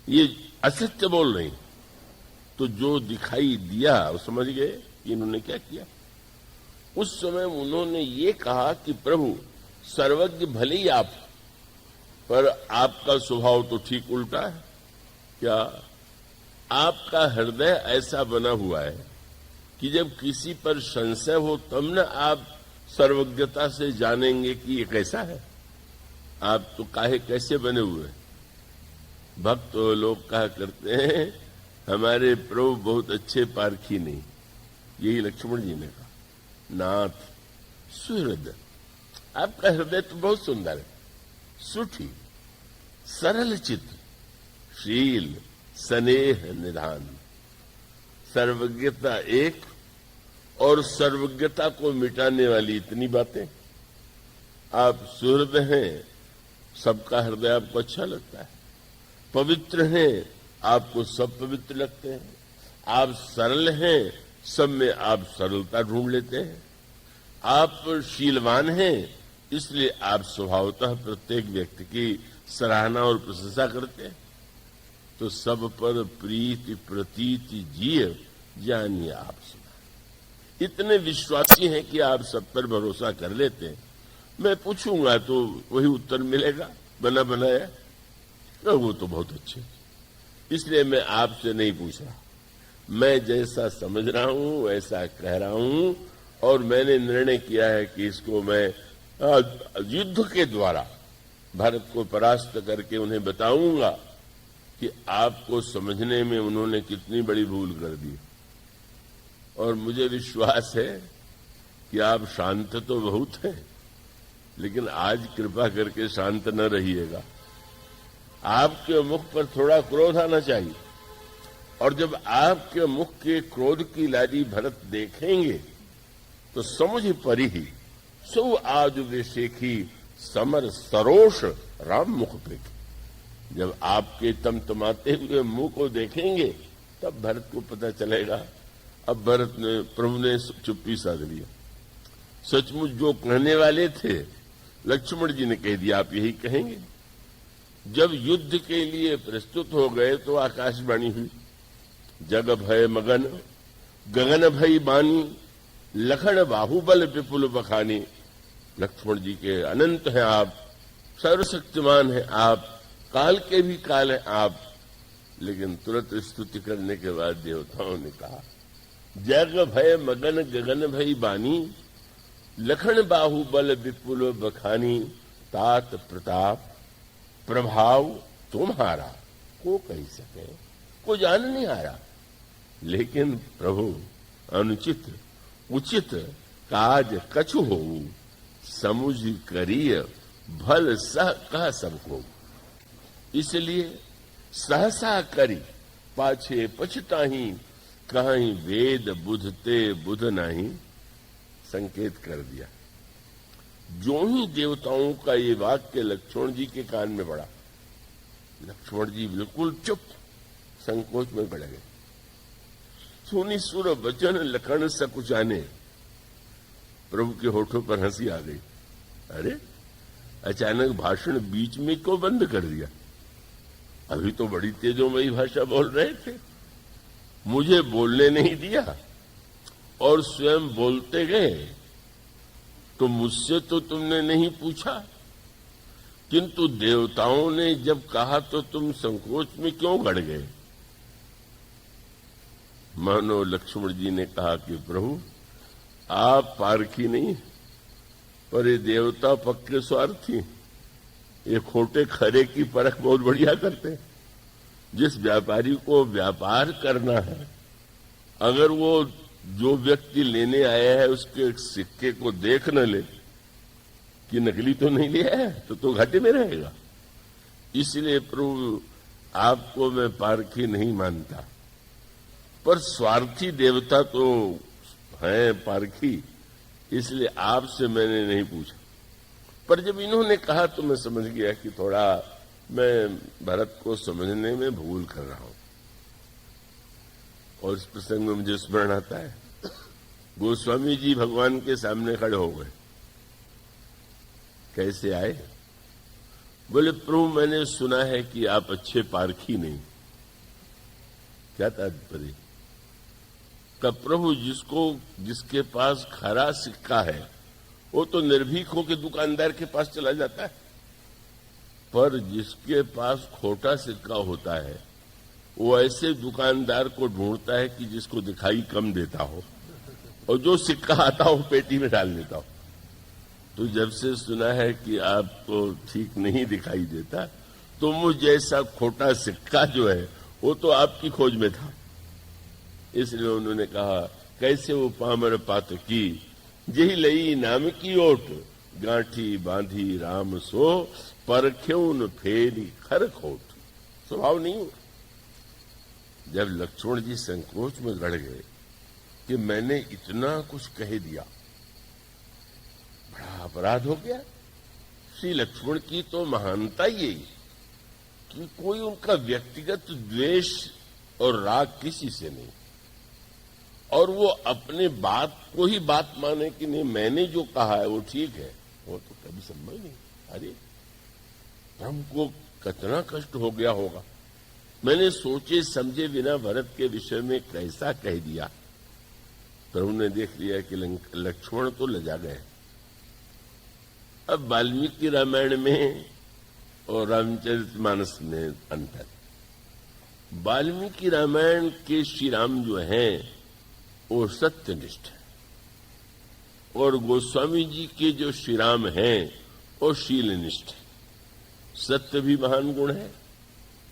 ये असत्य बोल रही। तो जो दिखाई दिया वो समझ गए कि इन्होंने क्या किया। उस समय उन्होंने ये कहा कि प्रभु सर्वज्ञ भले ही आप, पर आपका स्वभाव तो ठीक उल्टा है। क्या आपका हृदय ऐसा बना हुआ है कि जब किसी पर संशय हो तब न आप सर्वज्ञता से जानेंगे कि ये कैसा है। आप तो काहे कैसे बने हुए हैं। भक्त लोग कहा करते हैं हमारे प्रभु बहुत अच्छे पारखी नहीं, यही लक्ष्मण जी ने कहा। नाथ सुहृदय, आपका हृदय तो बहुत सुंदर है, सुठी, सरल चित्त, शील, स्नेह, निधान, सर्वज्ञता एक और सर्वज्ञता को मिटाने वाली इतनी बातें। आप सुहृदय हैं, सबका हृदय आपको अच्छा लगता है। पवित्र हैं, आपको सब पवित्र लगते हैं। आप सरल हैं, सब में आप सरलता ढूंढ लेते हैं। आप शीलवान हैं, इसलिए आप स्वभावतः प्रत्येक व्यक्ति की सराहना और प्रशंसा करते हैं। तो सब पर प्रीति प्रतीति जिय जानिए आप सुना। इतने विश्वासी हैं कि आप सब पर भरोसा कर लेते हैं। मैं पूछूंगा तो वही उत्तर मिलेगा बना बनाया, तो वो तो बहुत अच्छे, इसलिए मैं आपसे नहीं पूछ रहा। मैं जैसा समझ रहा हूं वैसा कह रहा हूं, और मैंने निर्णय किया है कि इसको मैं युद्ध के द्वारा भारत को परास्त करके उन्हें बताऊंगा कि आपको समझने में उन्होंने कितनी बड़ी भूल कर दी। और मुझे विश्वास है कि आप शांत तो बहुत हैं, लेकिन आज कृपा करके शांत न रहिएगा। आपके मुख पर थोड़ा क्रोध आना चाहिए, और जब आपके मुख के क्रोध की लाली भरत देखेंगे तो समझ परी ही सो आज वे शेखी समर सरोष राम मुख पे। जब आपके तमतमाते हुए मुंह को देखेंगे तब भरत को पता चलेगा। अब भरत ने, प्रभु ने चुप्पी साध लिया। सचमुच जो कहने वाले थे लक्ष्मण जी ने कह दिया, आप यही कहेंगे। जब युद्ध के लिए प्रस्तुत हो गए तो आकाशवाणी हुई, जग भय मगन गगन भई बानी, लखन बाहुबल विपुल बखानी। लक्ष्मण जी के अनंत हैं आप, सर्वशक्तिमान हैं आप, काल के भी काल हैं आप। लेकिन तुरंत स्तुति करने के बाद देवताओं ने कहा, जग भय मगन गगन भई बानी, लखन बाहुबल विपुल बखानी। तात प्रताप प्रभाव तुम्हारा को कह सके, को जान नहीं आ रहा। लेकिन प्रभु अनुचित उचित काज कछु हो, समुझ करिय भल सह कह सबको। इसलिए सहसा करी पाछे पछताही, कहीं वेद बुधते बुध नहीं। संकेत कर दिया। जो ही देवताओं का ये वाक्य लक्ष्मण जी के कान में पड़ा, लक्ष्मण जी बिल्कुल चुप, संकोच में पड़ गए। सुनी सुर वचन लखन सकुचाने, प्रभु के होठों पर हंसी आ गई। अरे अचानक भाषण बीच में क्यों बंद कर दिया? अभी तो बड़ी तेजोमयी भाषा बोल रहे थे, मुझे बोलने नहीं दिया और स्वयं बोलते गए। तो मुझसे तो तुमने नहीं पूछा, किंतु देवताओं ने जब कहा तो तुम संकोच में क्यों गड़ गए? मानो लक्ष्मण जी ने कहा कि प्रभु आप पारखी नहीं, पर ये देवता पक्के स्वार्थी, ये खोटे खरे की परख बहुत बढ़िया करते हैं। जिस व्यापारी को व्यापार करना है, अगर वो जो व्यक्ति लेने आया है उसके सिक्के को देख न ले कि नकली तो नहीं लिया है तो घाटे में रहेगा। इसलिए प्रभु आपको मैं पारखी नहीं मानता, पर स्वार्थी देवता तो हैं पारखी, इसलिए आपसे मैंने नहीं पूछा। पर जब इन्होंने कहा तो मैं समझ गया कि थोड़ा मैं भरत को समझने में भूल कर रहा हूं। और इस प्रसंग में मुझे स्मरण आता है, गोस्वामी जी भगवान के सामने खड़े हो गए। कैसे आए? बोले प्रभु मैंने सुना है कि आप अच्छे पारखी नहीं। क्या तात्पर्य? का प्रभु जिसके पास खरा सिक्का है वो तो निर्भीक होकर दुकानदार के पास चला जाता है, पर जिसके पास खोटा सिक्का होता है वो ऐसे दुकानदार को ढूंढता है कि जिसको दिखाई कम देता हो और जो सिक्का आता हो पेटी में डाल देता हो। तो जब से सुना है कि आपको ठीक नहीं दिखाई देता, तो मुझ जैसा खोटा सिक्का जो है वो तो आपकी खोज में था। इसलिए उन्होंने कहा, कैसे वो पामर पात की जही लई नाम की ओट, गांठी बांधी राम सो परख्यून फेरी खर खोट। स्वभाव नहीं हो। जब लक्ष्मण जी संकोच में गड़ गए कि मैंने इतना कुछ कह दिया, बड़ा अपराध हो गया। श्री लक्ष्मण की तो महानता यही कि कोई उनका व्यक्तिगत द्वेष और राग किसी से नहीं, और वो अपने बात को ही बात माने कि नहीं मैंने जो कहा है वो ठीक है, वो तो कभी संभव नहीं। अरे हमको कितना कष्ट हो गया होगा, मैंने सोचे समझे बिना भरत के विषय में कैसा कह दिया। प्रभु ने देख लिया कि लक्ष्मण तो लजा गए। अब वाल्मीकि रामायण में और रामचरितमानस में अंतर। वाल्मीकि रामायण के श्री राम जो हैं वो सत्यनिष्ठ है, और गोस्वामी जी के जो श्री राम हैं वो शीलनिष्ठ है। सत्य भी महान गुण है,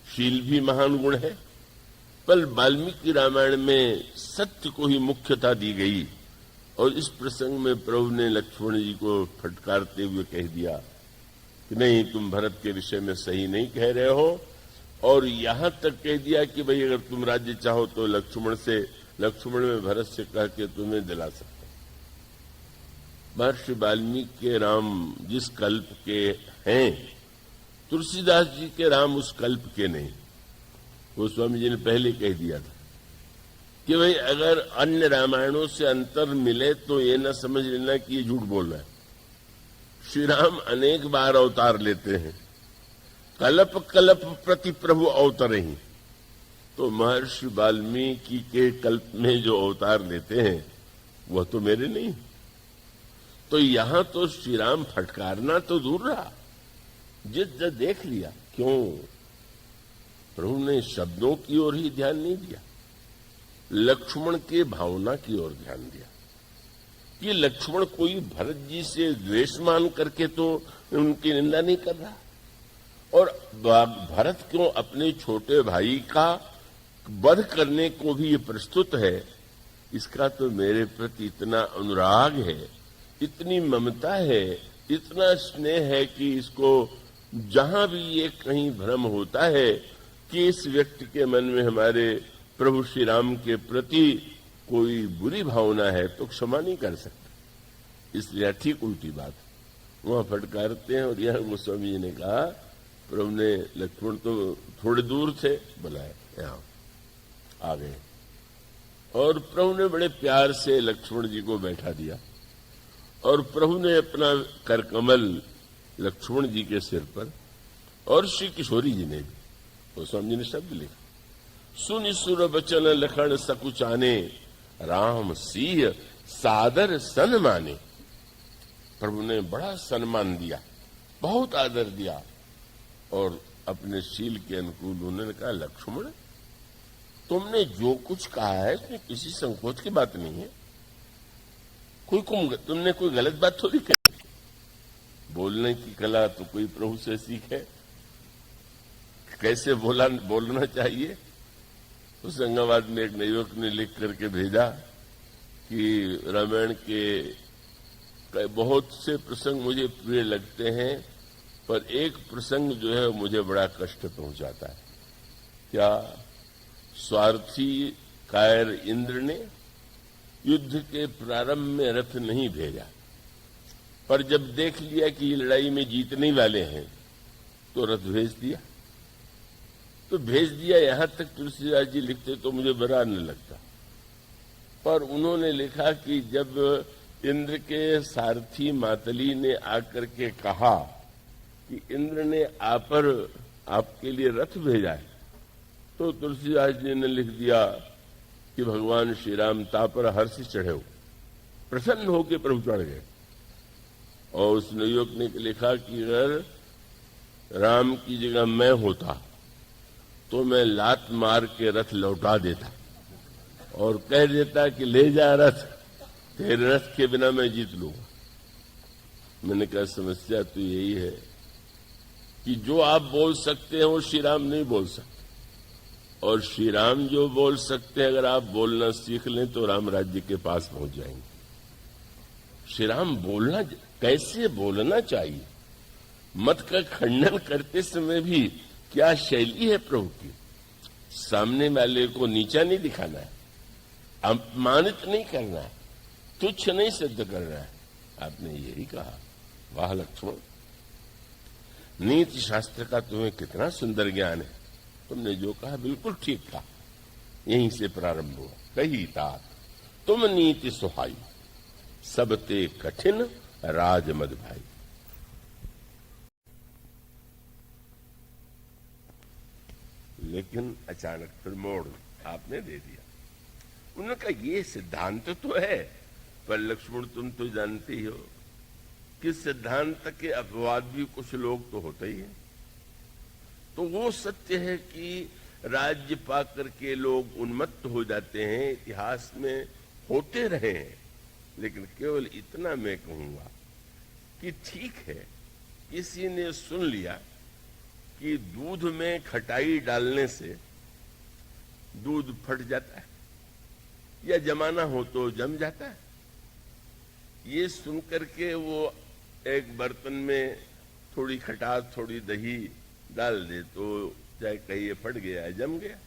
शील भी महान गुण है, पर वाल्मीकि रामायण में सत्य को ही मुख्यता दी गई। और इस प्रसंग में प्रभु ने लक्ष्मण जी को फटकारते हुए कह दिया कि नहीं, तुम भरत के विषय में सही नहीं कह रहे हो, और यहां तक कह दिया कि भाई अगर तुम राज्य चाहो तो लक्ष्मण में भरत से कह के तुम्हें दिला सकते। महर्षि वाल्मीकि के राम जिस कल्प के हैं, तुलसीदास जी के राम उस कल्प के नहीं। गोस्वामी जी ने पहले कह दिया था कि भाई अगर अन्य रामायणों से अंतर मिले तो ये न समझ लेना कि ये झूठ बोल रहा है। श्री राम अनेक बार अवतार लेते हैं, कल्प कल्प प्रति प्रभु अवतरे ही। तो महर्षि वाल्मीकि के कल्प में जो अवतार लेते हैं वह तो मेरे नहीं। तो यहां तो श्री राम फटकारना तो दूर रहा, जिद देख लिया। क्यों? प्रभु ने शब्दों की ओर ही ध्यान नहीं दिया, लक्ष्मण के भावना की ओर ध्यान दिया कि लक्ष्मण कोई भरत जी से द्वेष मान करके तो उनकी निंदा नहीं कर रहा, और भरत क्यों अपने छोटे भाई का वध करने को भी ये प्रस्तुत है। इसका तो मेरे प्रति इतना अनुराग है, इतनी ममता है, इतना स्नेह है कि इसको जहां भी ये कहीं भ्रम होता है कि इस व्यक्ति के मन में हमारे प्रभु श्री राम के प्रति कोई बुरी भावना है तो क्षमा नहीं कर सकते। इसलिए ठीक उल्टी बात वहां फटकारते हैं। और यह गोस्वामी जी ने कहा, प्रभु ने लक्ष्मण तो थोड़े दूर थे, बुलाए, यहां आ गए, और प्रभु ने बड़े प्यार से लक्ष्मण जी को बैठा दिया, और प्रभु ने अपना करकमल लक्ष्मण जी के सिर पर, और श्री किशोरी जी ने भी, गोस्वामी जी ने शब्द लिखा, सुनि सुर बचन लखन सकुचाने, राम सिंह सादर सन माने। प्रभु ने बड़ा सम्मान दिया, बहुत आदर दिया, और अपने शील के अनुकूल उन्होंने कहा, लक्ष्मण तुमने जो कुछ कहा है इसमें किसी संकोच की बात नहीं है। तुमने कोई गलत बात थोड़ी कही। बोलने की कला तो कोई प्रभु से सीखे, कैसे बोलना चाहिए। उस अंगाबाद में एक नवयुवक ने लिख करके भेजा कि रामायण के बहुत से प्रसंग मुझे प्रिय लगते हैं, पर एक प्रसंग जो है मुझे बड़ा कष्ट पहुंचाता है। क्या? स्वार्थी कायर इंद्र ने युद्ध के प्रारंभ में रथ नहीं भेजा, पर जब देख लिया कि ये लड़ाई में जीतने वाले हैं तो रथ भेज दिया। तो भेज दिया, यहां तक तुलसीदास जी लिखते तो मुझे बुरा न लगता, पर उन्होंने लिखा कि जब इंद्र के सारथी मातली ने आकर के कहा कि इंद्र ने आपके लिए रथ भेजा है, तो तुलसीदास जी ने लिख दिया कि भगवान श्री राम तापर हर्ष चढ़े हो, प्रसन्न होकर प्रभु चढ़ गए। और उस युवक ने लिखा कि अगर राम की जगह मैं होता तो मैं लात मार के रथ लौटा देता और कह देता कि ले जा रथ, तेरे रथ के बिना मैं जीत लूंगा। मैंने कहा समस्या तो यही है कि जो आप बोल सकते हैं वो श्री राम नहीं बोल सकते, और श्री राम जो बोल सकते हैं अगर आप बोलना सीख लें तो राम राज्य के पास पहुंच जाएंगे। श्री राम बोलना कैसे बोलना चाहिए, मत का खंडन करते समय भी क्या शैली है प्रभु की। सामने वाले को नीचा नहीं दिखाना है, अपमानित नहीं करना है, तुच्छ नहीं सिद्ध करना है। आपने यही कहा। वाह लक्ष्मण, नीति शास्त्र का तुम्हें कितना सुंदर ज्ञान है। तुमने जो कहा बिल्कुल ठीक कहा। यहीं से प्रारंभ हुआ। कही तात तुम नीति सुहाई, सबते कठिन राजमद भाई। लेकिन अचानक फिर मोड़ आपने दे दिया। उन्होंने कहा ये सिद्धांत तो है, पर लक्ष्मण तुम तो जानते ही हो कि सिद्धांत के अपवाद भी कुछ लोग तो होते ही हैं। तो वो सत्य है कि राज्य पाकर के लोग उन्मत्त हो जाते हैं, इतिहास में होते रहे हैं। लेकिन केवल इतना मैं कहूंगा कि ठीक है, किसी ने सुन लिया कि दूध में खटाई डालने से दूध फट जाता है या जमाना हो तो जम जाता है। ये सुनकर के वो एक बर्तन में थोड़ी खटास थोड़ी दही डाल दे तो चाहे कहिए फट गया जम गया।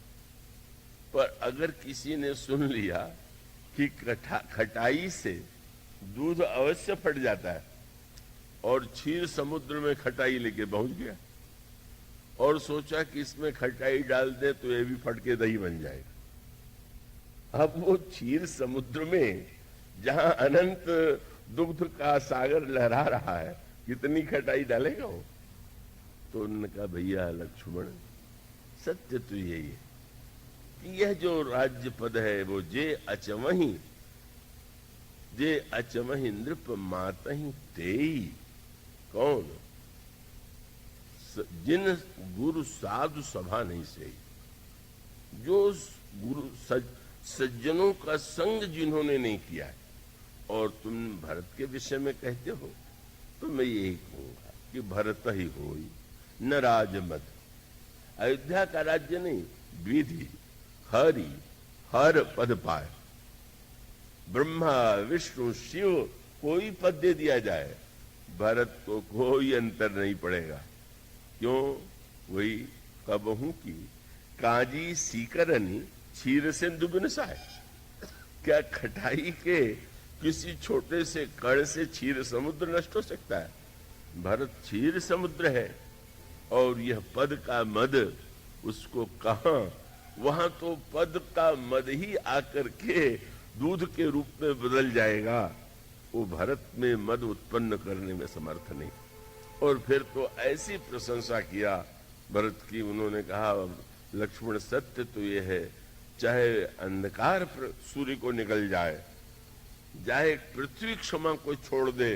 पर अगर किसी ने सुन लिया कि खटाई से दूध अवश्य फट जाता है और क्षीर समुद्र में खटाई लेके पहुंच गया और सोचा कि इसमें खटाई डाल दे तो ये भी फट के दही बन जाएगा। अब वो क्षीर समुद्र में जहां अनंत दुग्ध का सागर लहरा रहा है, कितनी खटाई डालेगा वो। तो उन्होंने कहा भैया लक्ष्मण, सत्य तो यही है कि यह जो राज्य पद है वो जे अचमहि नृप मातहि तेई। कौन? जिन गुरु साधु सभा नहीं सही, जो गुरु सज्जनों का संग जिन्होंने नहीं किया है। और तुम भरत के विषय में कहते हो तो मैं यही कहूंगा कि भरत ही होई न राजमद। अयोध्या का राज्य नहीं, विधि हरि हर पद पाए। ब्रह्मा विष्णु शिव कोई पद दे दिया जाए, भरत को कोई अंतर नहीं पड़ेगा। क्यों? वही कबहू की काजी सीकरनी क्षीर सिंधु बिनसाए। क्या खटाई के किसी छोटे से कण से क्षीर समुद्र नष्ट हो सकता है? भरत क्षीर समुद्र है और यह पद का मद उसको कहां, वहां तो पद का मद ही आकर के दूध के रूप में बदल जाएगा। वो भरत में मद उत्पन्न करने में समर्थ नहीं। और फिर तो ऐसी प्रशंसा किया भरत की, उन्होंने कहा लक्ष्मण सत्य तो ये है, चाहे अंधकार सूर्य को निकल जाए, जाए पृथ्वी क्षमा को छोड़ दे,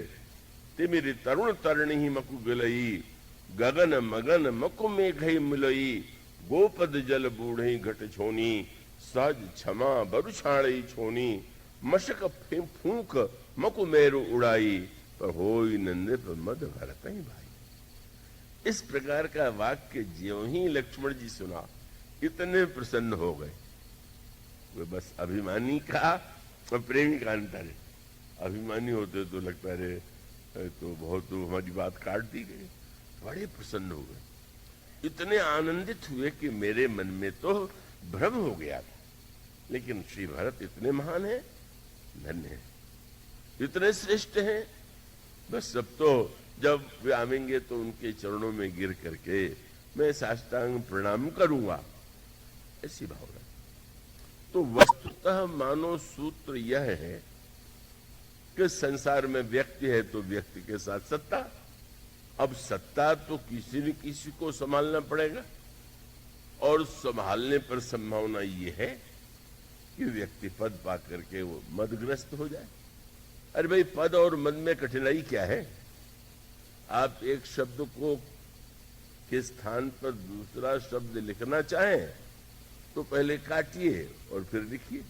तिमिर तरुण तरणी ही मकु गिलई, गगन मगन मकु में घई मिलई, गोपद जल बूढ़ी घट छोनी, सहज क्षमा बरु छाड़ी छोनी, मशक फूंक मकु मेरु उड़ाई, पर होई नंदे पर मद भरत ही भाई। इस प्रकार का वाक्य ज्यों ही लक्ष्मण जी सुना, इतने प्रसन्न हो गए। वे बस अभिमानी का और प्रेमी का अंतर है। अभिमानी होते तो लगता है तो बहुत तो हमारी बात काट दी गई। बड़े प्रसन्न हो गए, इतने आनंदित हुए कि मेरे मन में तो भ्रम हो गया था। लेकिन श्री भरत इतने महान हैं, धन्य हैं, इतने श्रेष्ठ हैं, बस सब तो जब वे आवेंगे तो उनके चरणों में गिर करके मैं साष्टांग प्रणाम करूंगा, ऐसी भावना। तो वस्तुतः मानो सूत्र यह है कि संसार में व्यक्ति है तो व्यक्ति के साथ सत्ता। अब सत्ता तो किसी न किसी को संभालना पड़ेगा, और संभालने पर संभावना ये है कि व्यक्ति पद पा करके वो मदग्रस्त हो जाए। अरे भाई, पद और मद में कठिनाई क्या है? आप एक शब्द को के स्थान पर दूसरा शब्द लिखना चाहें तो पहले काटिए और फिर लिखिए।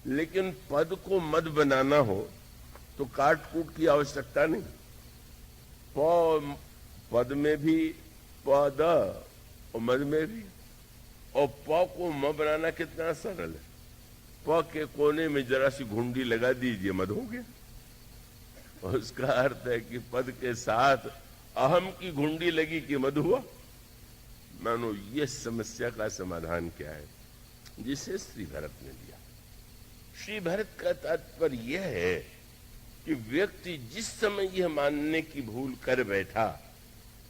लेकिन पद को मद बनाना हो तो काट कूट की आवश्यकता नहीं। पद में भी पद और मद में भी, और प को म बनाना कितना सरल है। प के कोने में जरा सी घुंडी लगा दीजिए, मद हो गया। और उसका अर्थ है कि पद के साथ अहम की घुंडी लगी कि मद हुआ। मानो ये समस्या का समाधान क्या है जिसे श्री भरत ने दिया। श्री भरत का तात्पर्य यह है कि व्यक्ति जिस समय यह मानने की भूल कर बैठा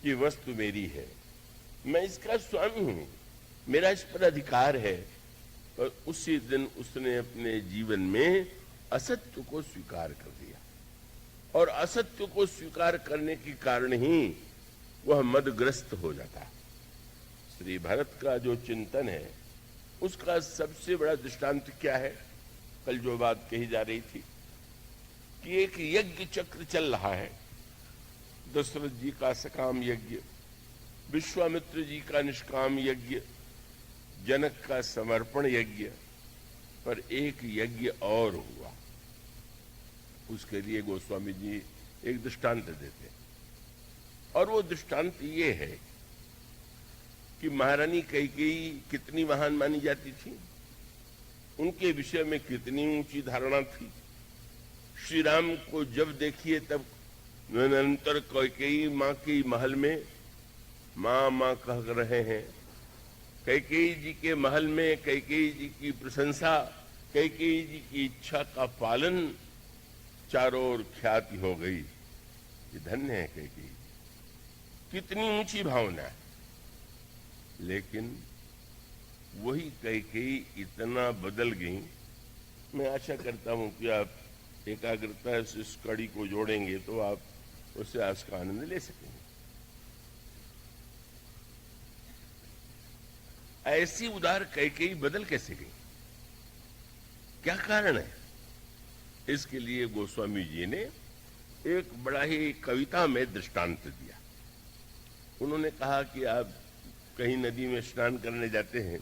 कि वस्तु मेरी है, मैं इसका स्वामी हूं, मेरा इस पर अधिकार है, और उसी दिन उसने अपने जीवन में असत्य को स्वीकार कर दिया। और असत्य को स्वीकार करने के कारण ही वह मदग्रस्त हो जाता है। श्री भरत का जो चिंतन है उसका सबसे बड़ा दृष्टांत क्या है? कल जो बात कही जा रही थी कि एक यज्ञ चक्र चल रहा है। दशरथ जी का सकाम यज्ञ, विश्वामित्र जी का निष्काम यज्ञ, जनक का समर्पण यज्ञ, पर एक यज्ञ और हुआ। उसके लिए गोस्वामी जी एक दृष्टांत देते हैं, और वो दृष्टांत ये है कि महारानी कैकेयी कितनी महान मानी जाती थी, उनके विषय में कितनी ऊंची धारणा थी। श्री राम को जब देखिए तब निरंतर कैकेयी मां के महल में मां मां कह रहे हैं। कैकेयी जी के महल में कैकेयी जी की प्रशंसा, कैकेयी जी की इच्छा का पालन चारों ओर ख्याति हो गई। ये धन्य है कैकेयी, कितनी ऊंची भावना है। लेकिन वही कैकेयी इतना बदल गई। मैं आशा करता हूं कि आप एकाग्रता से इस कड़ी को जोड़ेंगे तो आप उससे आज का आनंद ले सकेंगे। ऐसी उदार कैकेयी बदल कैसे गई? क्या कारण है? इसके लिए गोस्वामी जी ने एक बड़ा ही कविता में दृष्टांत दिया। उन्होंने कहा कि आप कहीं नदी में स्नान करने जाते हैं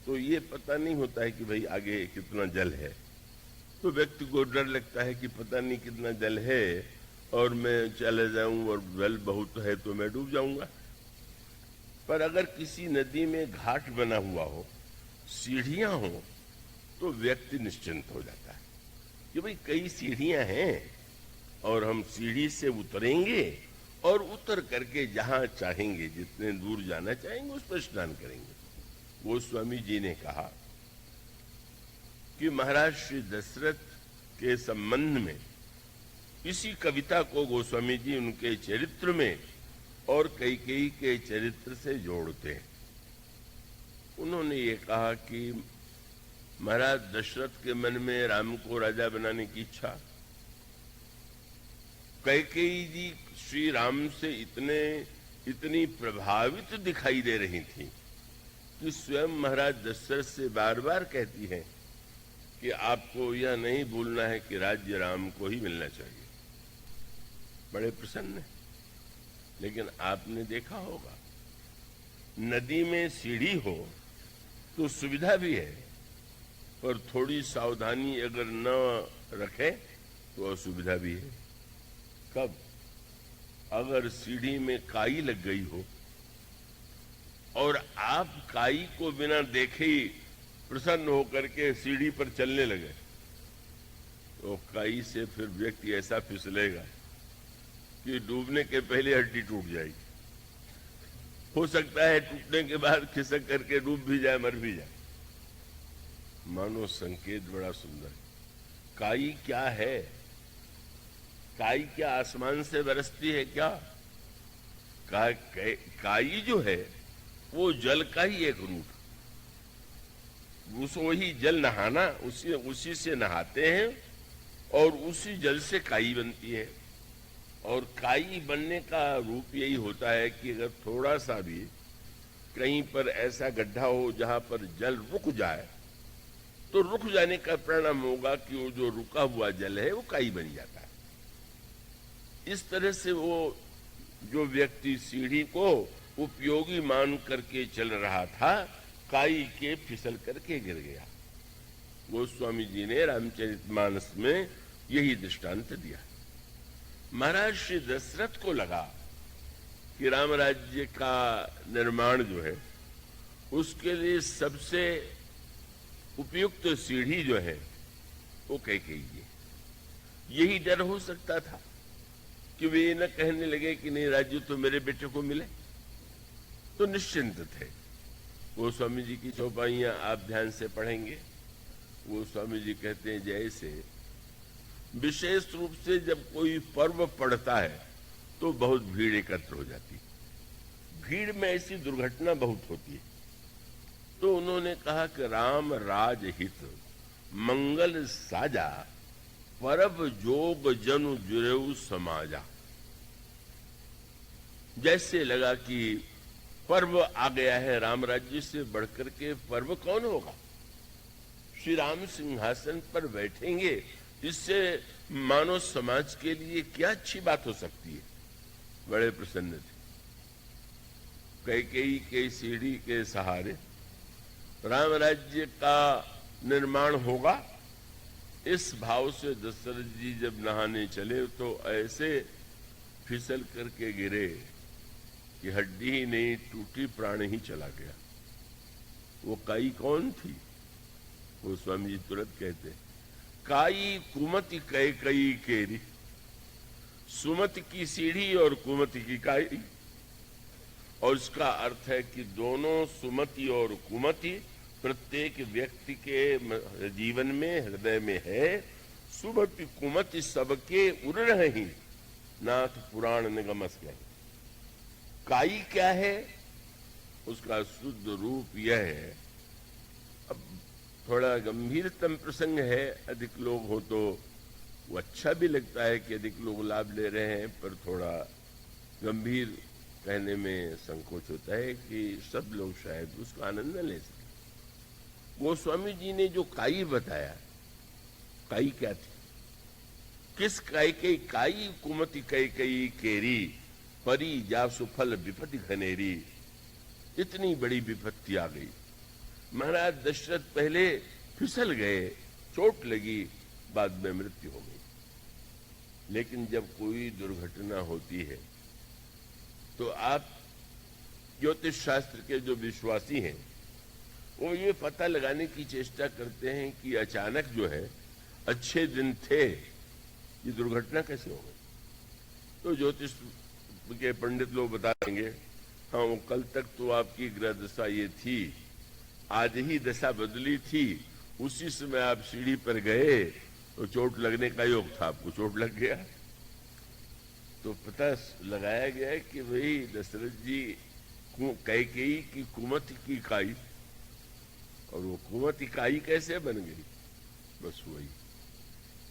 तो ये पता नहीं होता है कि भाई आगे कितना जल है, तो व्यक्ति को डर लगता है कि पता नहीं कितना जल है और मैं चले जाऊं और जल बहुत है तो मैं डूब जाऊंगा। पर अगर किसी नदी में घाट बना हुआ हो, सीढ़ियां हो, तो व्यक्ति निश्चिंत हो जाता है कि भाई कई सीढ़ियां हैं और हम सीढ़ी से उतरेंगे और उतर करके जहां चाहेंगे, जितने दूर जाना चाहेंगे उस पर स्नान करेंगे। गोस्वामी जी ने कहा कि महाराज श्री दशरथ के संबंध में इसी कविता को गोस्वामी जी उनके चरित्र में और कैकेयी के चरित्र से जोड़ते हैं। उन्होंने ये कहा कि महाराज दशरथ के मन में राम को राजा बनाने की इच्छा, कैकेयी जी श्री राम से इतनी प्रभावित दिखाई दे रही थी कि स्वयं महाराज दशरथ से बार बार कहती हैं कि आपको यह नहीं भूलना है कि राज्य राम को ही मिलना चाहिए। बड़े प्रसन्न हैं। लेकिन आपने देखा होगा नदी में सीढ़ी हो तो सुविधा भी है, पर थोड़ी सावधानी अगर न रखें तो असुविधा भी है। कब? अगर सीढ़ी में काई लग गई हो और आप काई को बिना देखे ही प्रसन्न होकर के सीढ़ी पर चलने लगे, तो काई से फिर व्यक्ति ऐसा फिसलेगा कि डूबने के पहले हड्डी टूट जाएगी। हो सकता है टूटने के बाद खिसक करके डूब भी जाए, मर भी जाए। मानो संकेत बड़ा सुंदर है। काई क्या है? काई क्या आसमान से बरसती है क्या? काई जो है वो जल का ही एक रूप, उसको ही जल नहाना, उसी से नहाते हैं और उसी जल से काई बनती है। और काई बनने का रूप यही होता है कि अगर थोड़ा सा भी कहीं पर ऐसा गड्ढा हो जहां पर जल रुक जाए, तो रुक जाने का परिणाम होगा कि वो जो रुका हुआ जल है वो काई बन जाता है। इस तरह से वो जो व्यक्ति सीढ़ी को उपयोगी मान करके चल रहा था, काई के फिसल करके गिर गया। गोस्वामी जी ने रामचरितमानस में यही दृष्टांत दिया। महाराज श्री दशरथ को लगा कि राम राज्य का निर्माण जो है उसके लिए सबसे उपयुक्त सीढ़ी जो है वो कैकेयी है। यही डर हो सकता था कि वे न कहने लगे कि नहीं, राज्य तो मेरे बेटे को मिले, तो निश्चिंत थे। गोस्वामी जी की चौपाइयां आप ध्यान से पढ़ेंगे। गोस्वामी जी कहते हैं, जैसे विशेष रूप से जब कोई पर्व पड़ता है तो बहुत भीड़ एकत्र हो जाती, भीड़ में ऐसी दुर्घटना बहुत होती है। तो उन्होंने कहा कि राम राज हित मंगल साजा परब जोग जनु जुरेऊ समाजा। जैसे लगा कि पर्व आ गया है, राम राज्य से बढ़कर के पर्व कौन होगा, श्री राम सिंहासन पर बैठेंगे, इससे मानव समाज के लिए क्या अच्छी बात हो सकती है। बड़े प्रसन्न थे। कैकेयी के सीढ़ी के सहारे राम राज्य का निर्माण होगा, इस भाव से दशरथ जी जब नहाने चले तो ऐसे फिसल करके गिरे कि हड्डी ही नहीं टूटी, प्राण ही चला गया। वो काई कौन थी? वो स्वामी जी तुरंत कहते, काई कुमति कैकेयी केरी। सुमति की सीढ़ी और कुमति की काई। और इसका अर्थ है कि दोनों सुमति और कुमति प्रत्येक व्यक्ति के जीवन में, हृदय में है। सुमति कुमति सबके उर रही, नाथ पुराण निगमस गए। काई क्या है? उसका शुद्ध रूप यह है। अब थोड़ा गंभीरतम प्रसंग है, अधिक लोग हो तो वो अच्छा भी लगता है कि अधिक लोग लाभ ले रहे हैं, पर थोड़ा गंभीर कहने में संकोच होता है कि सब लोग शायद उसका आनंद न ले सके। गोस्वामी जी ने जो काई बताया, काई क्या थी? किस काई के? काई कुमति कैकेयी केरी परी जा सुफल विपत्ति घनेरी। इतनी बड़ी विपत्ति आ गई। महाराज दशरथ पहले फिसल गए, चोट लगी, बाद में मृत्यु हो गई। लेकिन जब कोई दुर्घटना होती है तो आप ज्योतिष शास्त्र के जो विश्वासी हैं वो ये पता लगाने की चेष्टा करते हैं कि अचानक जो है, अच्छे दिन थे, ये दुर्घटना कैसे हो गई। तो ज्योतिष के पंडित लोग बता देंगे, हाँ वो कल तक तो आपकी ग्रह दशा ये थी, आज ही दशा बदली थी, उसी समय आप सीढ़ी पर गए तो चोट लगने का योग था, आपको चोट लग गया। तो पता लगाया गया है कि वही दशरथ जी कैकेयी की कुमति की काई, और वो कुमति काई कैसे बन गई? बस वही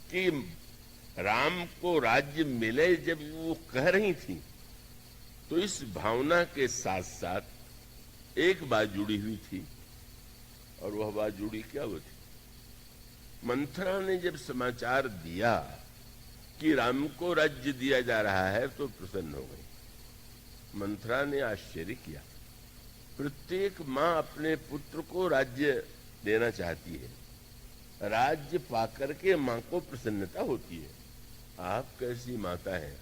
कि राम को राज्य मिले जब वो कह रही थी, तो इस भावना के साथ साथ एक बात जुड़ी हुई थी, और वह बात जुड़ी क्या हुई थी? मंथरा ने जब समाचार दिया कि राम को राज्य दिया जा रहा है तो प्रसन्न हो गई। मंथरा ने आश्चर्य किया। प्रत्येक मां अपने पुत्र को राज्य देना चाहती है, राज्य पाकर के मां को प्रसन्नता होती है। आप कैसी माता हैं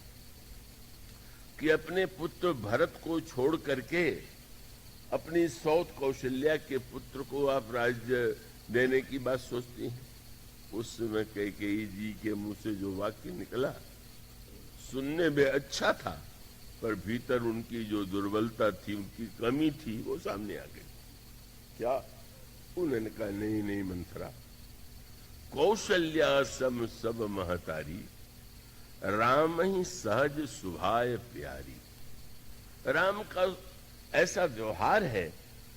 कि अपने पुत्र भरत को छोड़ करके अपनी सौत कौशल्या के पुत्र को आप राज्य देने की बात सोचती हैं। उस समय कैकेयी जी के मुंह से जो वाक्य निकला सुनने में अच्छा था, पर भीतर उनकी जो दुर्बलता थी, उनकी कमी थी, वो सामने आ गई। क्या? उन्होंने कहा नहीं नहीं मंथरा, कौशल्या सम सब महतारी, राम ही सहज सुभाय प्यारी। राम का ऐसा व्यवहार है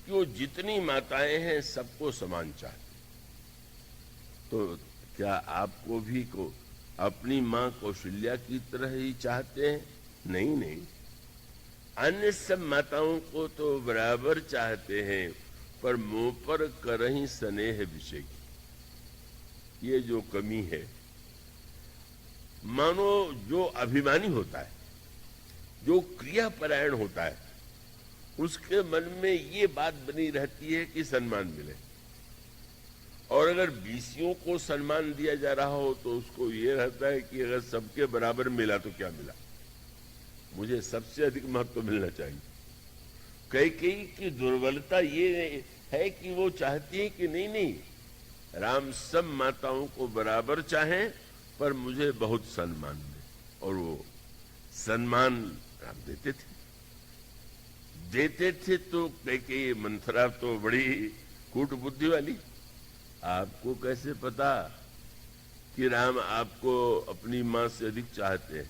कि वो जितनी माताएं हैं सबको समान चाहते। तो क्या आपको भी को अपनी मां कौशल्या की तरह ही चाहते हैं? नहीं नहीं, अन्य सब माताओं को तो बराबर चाहते हैं, पर मुंह पर करहीं स्नेह विषय की ये जो कमी है। मानो जो अभिमानी होता है, जो क्रियापरायण होता है, उसके मन में ये बात बनी रहती है कि सम्मान मिले, और अगर बीसियों को सम्मान दिया जा रहा हो तो उसको ये रहता है कि अगर सबके बराबर मिला तो क्या मिला, मुझे सबसे अधिक महत्व मिलना चाहिए। कैकेयी की दुर्बलता ये है कि वो चाहती है कि नहीं नहीं, राम सब माताओं को बराबर चाहें, पर मुझे बहुत सम्मान दे। और वो सम्मान राम देते थे। तो कैकेयी मंथरा तो बड़ी कूट बुद्धि वाली। आपको कैसे पता कि राम आपको अपनी मां से अधिक चाहते हैं?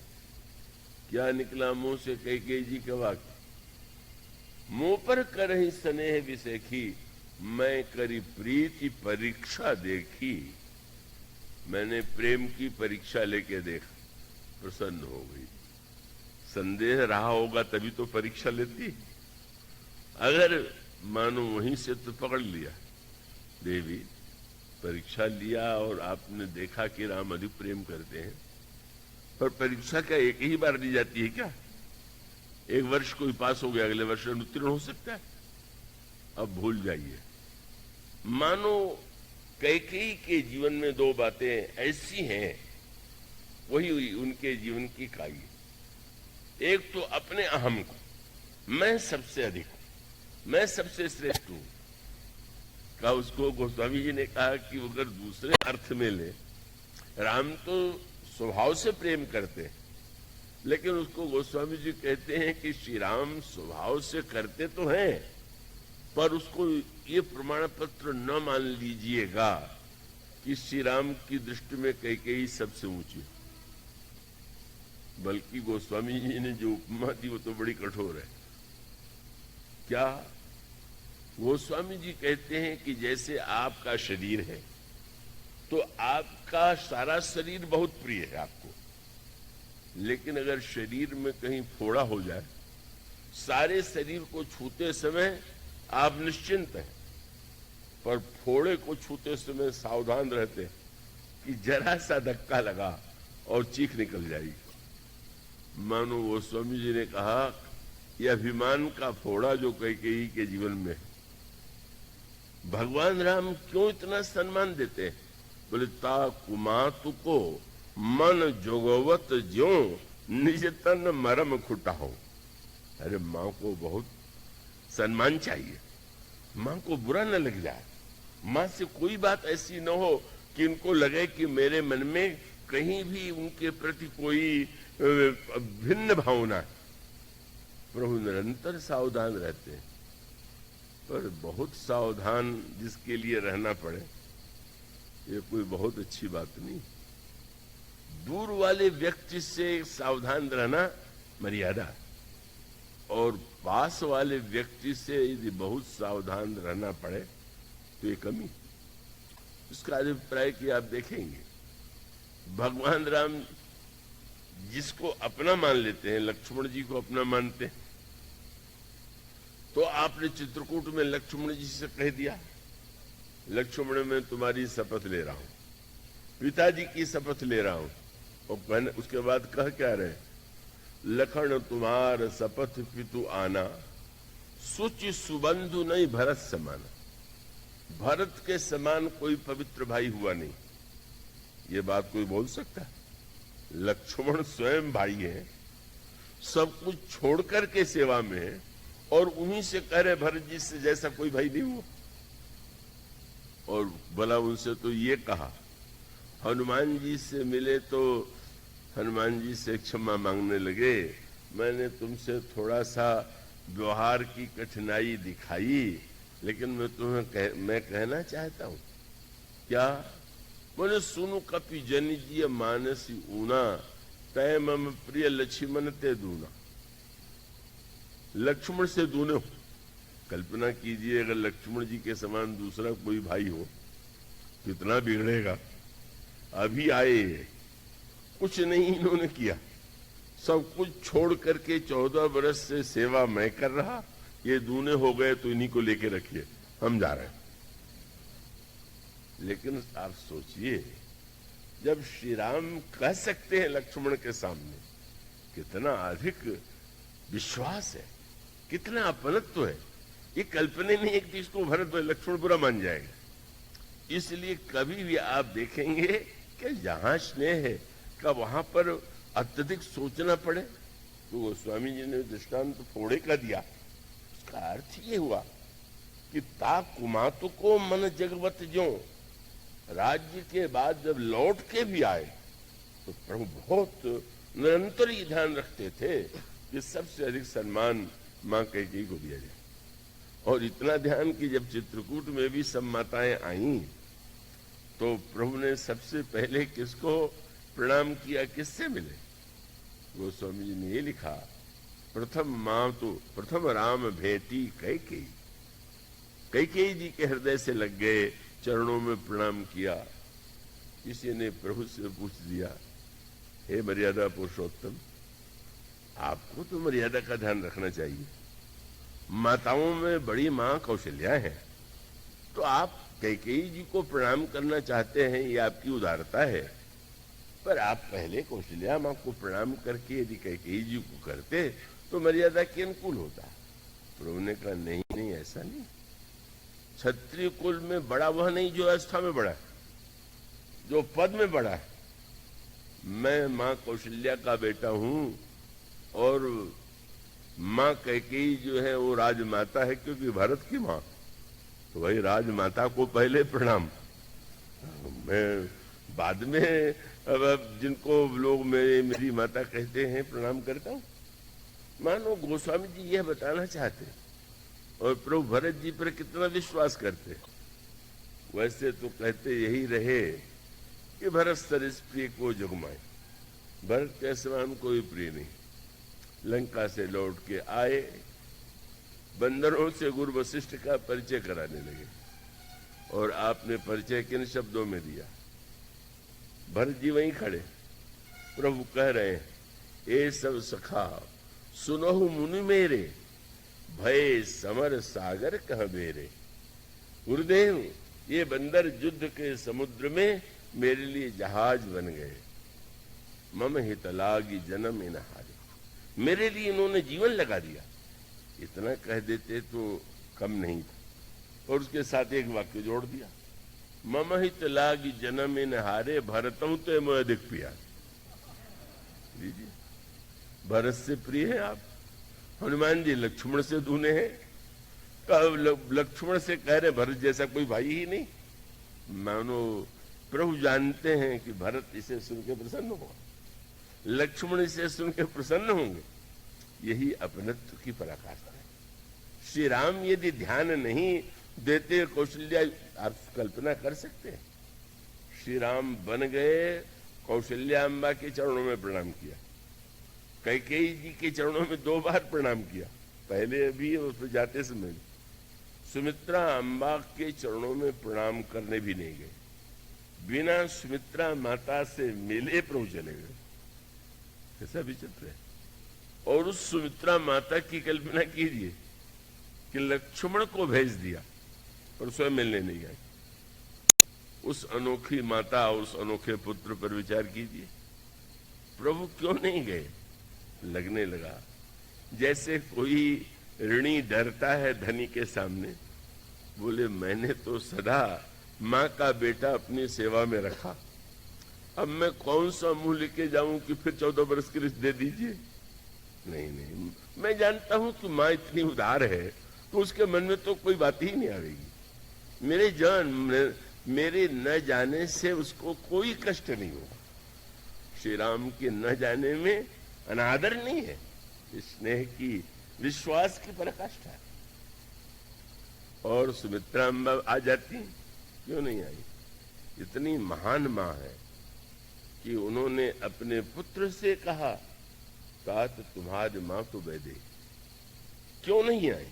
क्या निकला मुंह से कैकेयी जी का वाक्य? मुंह पर करहीं स्नेह विसेखी, मैं करी प्रीति परीक्षा देखी। मैंने प्रेम की परीक्षा लेके देखा, प्रसन्न हो गई। संदेह रहा होगा तभी तो परीक्षा लेती। अगर मानो वहीं से तो पकड़ लिया, देवी परीक्षा लिया और आपने देखा कि राम अधिक प्रेम करते हैं, पर परीक्षा क्या एक ही बार ली जाती है क्या? एक वर्ष कोई पास हो गया, अगले वर्ष अनुत्तीर्ण हो सकता है। अब भूल जाइए। मानो कैकेयी के जीवन में दो बातें ऐसी हैं, वही हुई उनके जीवन की काई। एक तो अपने अहम को, मैं सबसे अधिक हूं, मैं सबसे श्रेष्ठ हूं का उसको गोस्वामी जी ने कहा कि अगर दूसरे अर्थ में ले, राम तो स्वभाव से प्रेम करते हैं, लेकिन उसको गोस्वामी जी कहते हैं कि श्री राम स्वभाव से करते तो हैं, पर उसको ये प्रमाण पत्र न मान लीजिएगा कि श्री राम की दृष्टि में कैकेयी सबसे ऊंची। बल्कि गोस्वामी जी ने जो उपमा दी वो तो बड़ी कठोर है। क्या? गोस्वामी जी कहते हैं कि जैसे आपका शरीर है, तो आपका सारा शरीर बहुत प्रिय है आपको, लेकिन अगर शरीर में कहीं फोड़ा हो जाए, सारे शरीर को छूते समय आप निश्चिंत हैं, पर फोड़े को छूते समय सावधान रहते हैं कि जरा सा धक्का लगा और चीख निकल जाएगी। मानो गोस्वामी जी ने कहा, यह अभिमान का फोड़ा जो कैकेयी के जीवन में है, भगवान राम क्यों इतना सम्मान देते हैं? बोले ता कुमातु को मन जोगवत ज्यों निज तन मरम खुटाओ। अरे मां को बहुत सम्मान चाहिए, मां को बुरा न लग जाए, मां से कोई बात ऐसी न हो कि इनको लगे कि मेरे मन में कहीं भी उनके प्रति कोई भिन्न भावना है। प्रभु निरंतर सावधान रहते हैं, पर बहुत सावधान जिसके लिए रहना पड़े, ये कोई बहुत अच्छी बात नहीं। दूर वाले व्यक्ति से सावधान रहना मर्यादा, और पास वाले व्यक्ति से यदि बहुत सावधान रहना पड़े तो ये कमी। इसका अभिप्राय कि आप देखेंगे भगवान राम जिसको अपना मान लेते हैं, लक्ष्मण जी को अपना मानते हैं, तो आपने चित्रकूट में लक्ष्मण जी से कह दिया, लक्ष्मण मैं तुम्हारी शपथ ले रहा हूं, पिताजी की शपथ ले रहा हूं। और उसके बाद कह क्या रहे, लखन तुम्हार शपथ पितु आना, सुचि सुबंधु नहीं भरत समाना। भरत के समान कोई पवित्र भाई हुआ नहीं। ये बात कोई बोल सकता है? लक्ष्मण स्वयं भाई है, सब कुछ छोड़कर के सेवा में है, और उन्हीं से कह रहे भरत जी से जैसा कोई भाई नहीं हुआ। और भला उनसे तो ये कहा, हनुमान जी से मिले तो हनुमान जी से क्षमा मांगने लगे, मैंने तुमसे थोड़ा सा व्यवहार की कठिनाई दिखाई, लेकिन मैं कहना चाहता हूं। क्या? बोले सुनु कपि जनिजीय मानसी ऊना, तय मम प्रिय लक्ष्मण ते दूना। लक्ष्मण से दूने हो। कल्पना कीजिए अगर लक्ष्मण जी के समान दूसरा कोई भाई हो, कितना बिगड़ेगा। अभी आए, कुछ नहीं इन्होंने किया, सब कुछ छोड़ करके 14 वर्ष से सेवा मैं कर रहा, ये दूने हो गए तो इन्हीं को लेके रखिए, हम जा रहे हैं। लेकिन आप सोचिए, जब श्री राम कह सकते हैं लक्ष्मण के सामने, कितना अधिक विश्वास है, कितना अपनत्व है। ये कल्पना नहीं एक चीज को भरत लक्ष्मण बुरा मान जाएगा। इसलिए कभी भी आप देखेंगे कि जहां स्नेह है का वहां पर अत्यधिक सोचना पड़े। तो गोस्वामी जी ने दृष्टांत थोड़े का दिया, उसका अर्थ ये हुआ कि ता कुमातु को मन जगवत ज्यों, राज्य के बाद जब लौट के भी आए तो प्रभु बहुत निरंतर ये ध्यान रखते थे कि सबसे अधिक सम्मान मां कैकेयी को दिया जाए। और इतना ध्यान कि जब चित्रकूट में भी सब माताएं आईं तो प्रभु ने सबसे पहले किसको प्रणाम किया, किससे मिले? गोस्वामी जी ने ये लिखा, प्रथम राम भेटी कैकेयी। कैकेयी जी के हृदय से लग गए, चरणों में प्रणाम किया। किसी ने प्रभु से पूछ दिया, हे मर्यादा पुरुषोत्तम, आपको तो मर्यादा का ध्यान रखना चाहिए। माताओं में बड़ी मां कौशल्या है, तो आप कैकेयी जी को प्रणाम करना चाहते हैं, ये आपकी उदारता है, पर आप पहले कौशल्या मां को प्रणाम करके यदि कैकेयी जी को करते तो मर्यादा के अनुकूल होता। प्रभु ने कहा नहीं, ऐसा नहीं। क्षत्रिय कुल में बड़ा वह नहीं जो अवस्था में बड़ा है, जो पद में बड़ा है। मैं मां कौशल्या का बेटा हूं, और मां कैकेयी जो है वो राजमाता है, क्योंकि भरत की मां, तो वही राजमाता को पहले प्रणाम। मैं बाद में अब जिनको लोग मेरी माता कहते हैं प्रणाम करता हूं। मानो गोस्वामी जी यह बताना चाहते हैं, और प्रभु भरत जी पर कितना विश्वास करते। वैसे तो कहते यही रहे कि भरत सरिस प्रिय को जुगमाए, भरत के समान कोई प्रिय नहीं। लंका से लौट के आए, बंदरों से गुरु वशिष्ठ का परिचय कराने लगे, और आपने परिचय किन शब्दों में दिया? भरत जी वहीं खड़े, प्रभु कह रहे हैं, ए सब सखा सुनहु मुनि मेरे, भय समर सागर कह बेरे। गुरुदेव, ये बंदर युद्ध के समुद्र में मेरे लिए जहाज बन गए। मम हित लागी जन्म इन हारे, मेरे लिए इन्होंने जीवन लगा दिया। इतना कह देते तो कम नहीं था। और उसके साथ एक वाक्य जोड़ दिया, मम हित लागी जन्म इन हारे, भरतों ते मैं अधिक प्रिया। लीजिए, भरत से प्रिय है आप। हनुमान जी लक्ष्मण से दूने हैं, लक्ष्मण से कह रहे भरत जैसा कोई भाई ही नहीं। मानो प्रभु जानते हैं कि भरत इसे सुन के प्रसन्न होगा, लक्ष्मण इसे सुन के प्रसन्न होंगे। यही अपनत्व की पराकाष्ठा है। श्री राम यदि ध्यान नहीं देते कौशल्या, आप कल्पना कर सकते हैं, श्री राम बन गए, कौशल्या अम्बा के चरणों में प्रणाम किया, कैकेयी जी के चरणों में 2 बार प्रणाम किया, पहले अभी उस पर जाते समय। सुमित्रा अम्बा के चरणों में प्रणाम करने भी नहीं गए, बिना सुमित्रा माता से मिले प्रभु चले गए। कैसा विचित्र है। और उस सुमित्रा माता की कल्पना कीजिए कि लक्ष्मण को भेज दिया और स्वयं मिलने नहीं गए। उस अनोखी माता, उस अनोखे पुत्र पर विचार कीजिए, प्रभु क्यों नहीं गए? लगने लगा जैसे कोई ऋणी डरता है धनी के सामने, बोले मैंने तो सदा माँ का बेटा अपनी सेवा में रखा, अब मैं कौन सा मुंह लेके जाऊं कि फिर 14 बरस की रिश्त दे दीजिए। नहीं नहीं, मैं जानता हूं कि माँ इतनी उदार है तो उसके मन में तो कोई बात ही नहीं आएगी। मेरे न जाने से उसको कोई कष्ट नहीं होगा। श्री राम के न जाने में अनादर नहीं है, स्नेह की, विश्वास की पराकाष्ठा है। और सुमित्रा अम्बा आ जाती, क्यों नहीं आई? इतनी महान मां है कि उन्होंने अपने पुत्र से कहा, तात तुम्हारी मां तो वैदे, क्यों नहीं आई?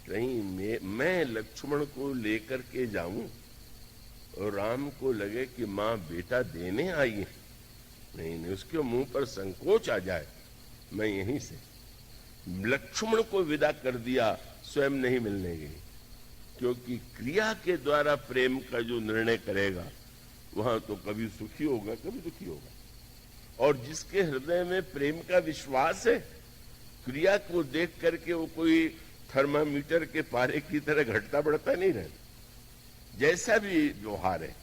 कहीं मैं लक्ष्मण को लेकर के जाऊं और राम को लगे कि मां बेटा देने आई है। नहीं नहीं, उसके मुंह पर संकोच आ जाए। मैं यहीं से लक्ष्मण को विदा कर दिया, स्वयं नहीं मिलने गई, क्योंकि क्रिया के द्वारा प्रेम का जो निर्णय करेगा वहां तो कभी सुखी होगा कभी दुखी होगा। और जिसके हृदय में प्रेम का विश्वास है, क्रिया को देख करके वो कोई थर्मामीटर के पारे की तरह घटता बढ़ता नहीं रहता, जैसा भी व्यवहार है।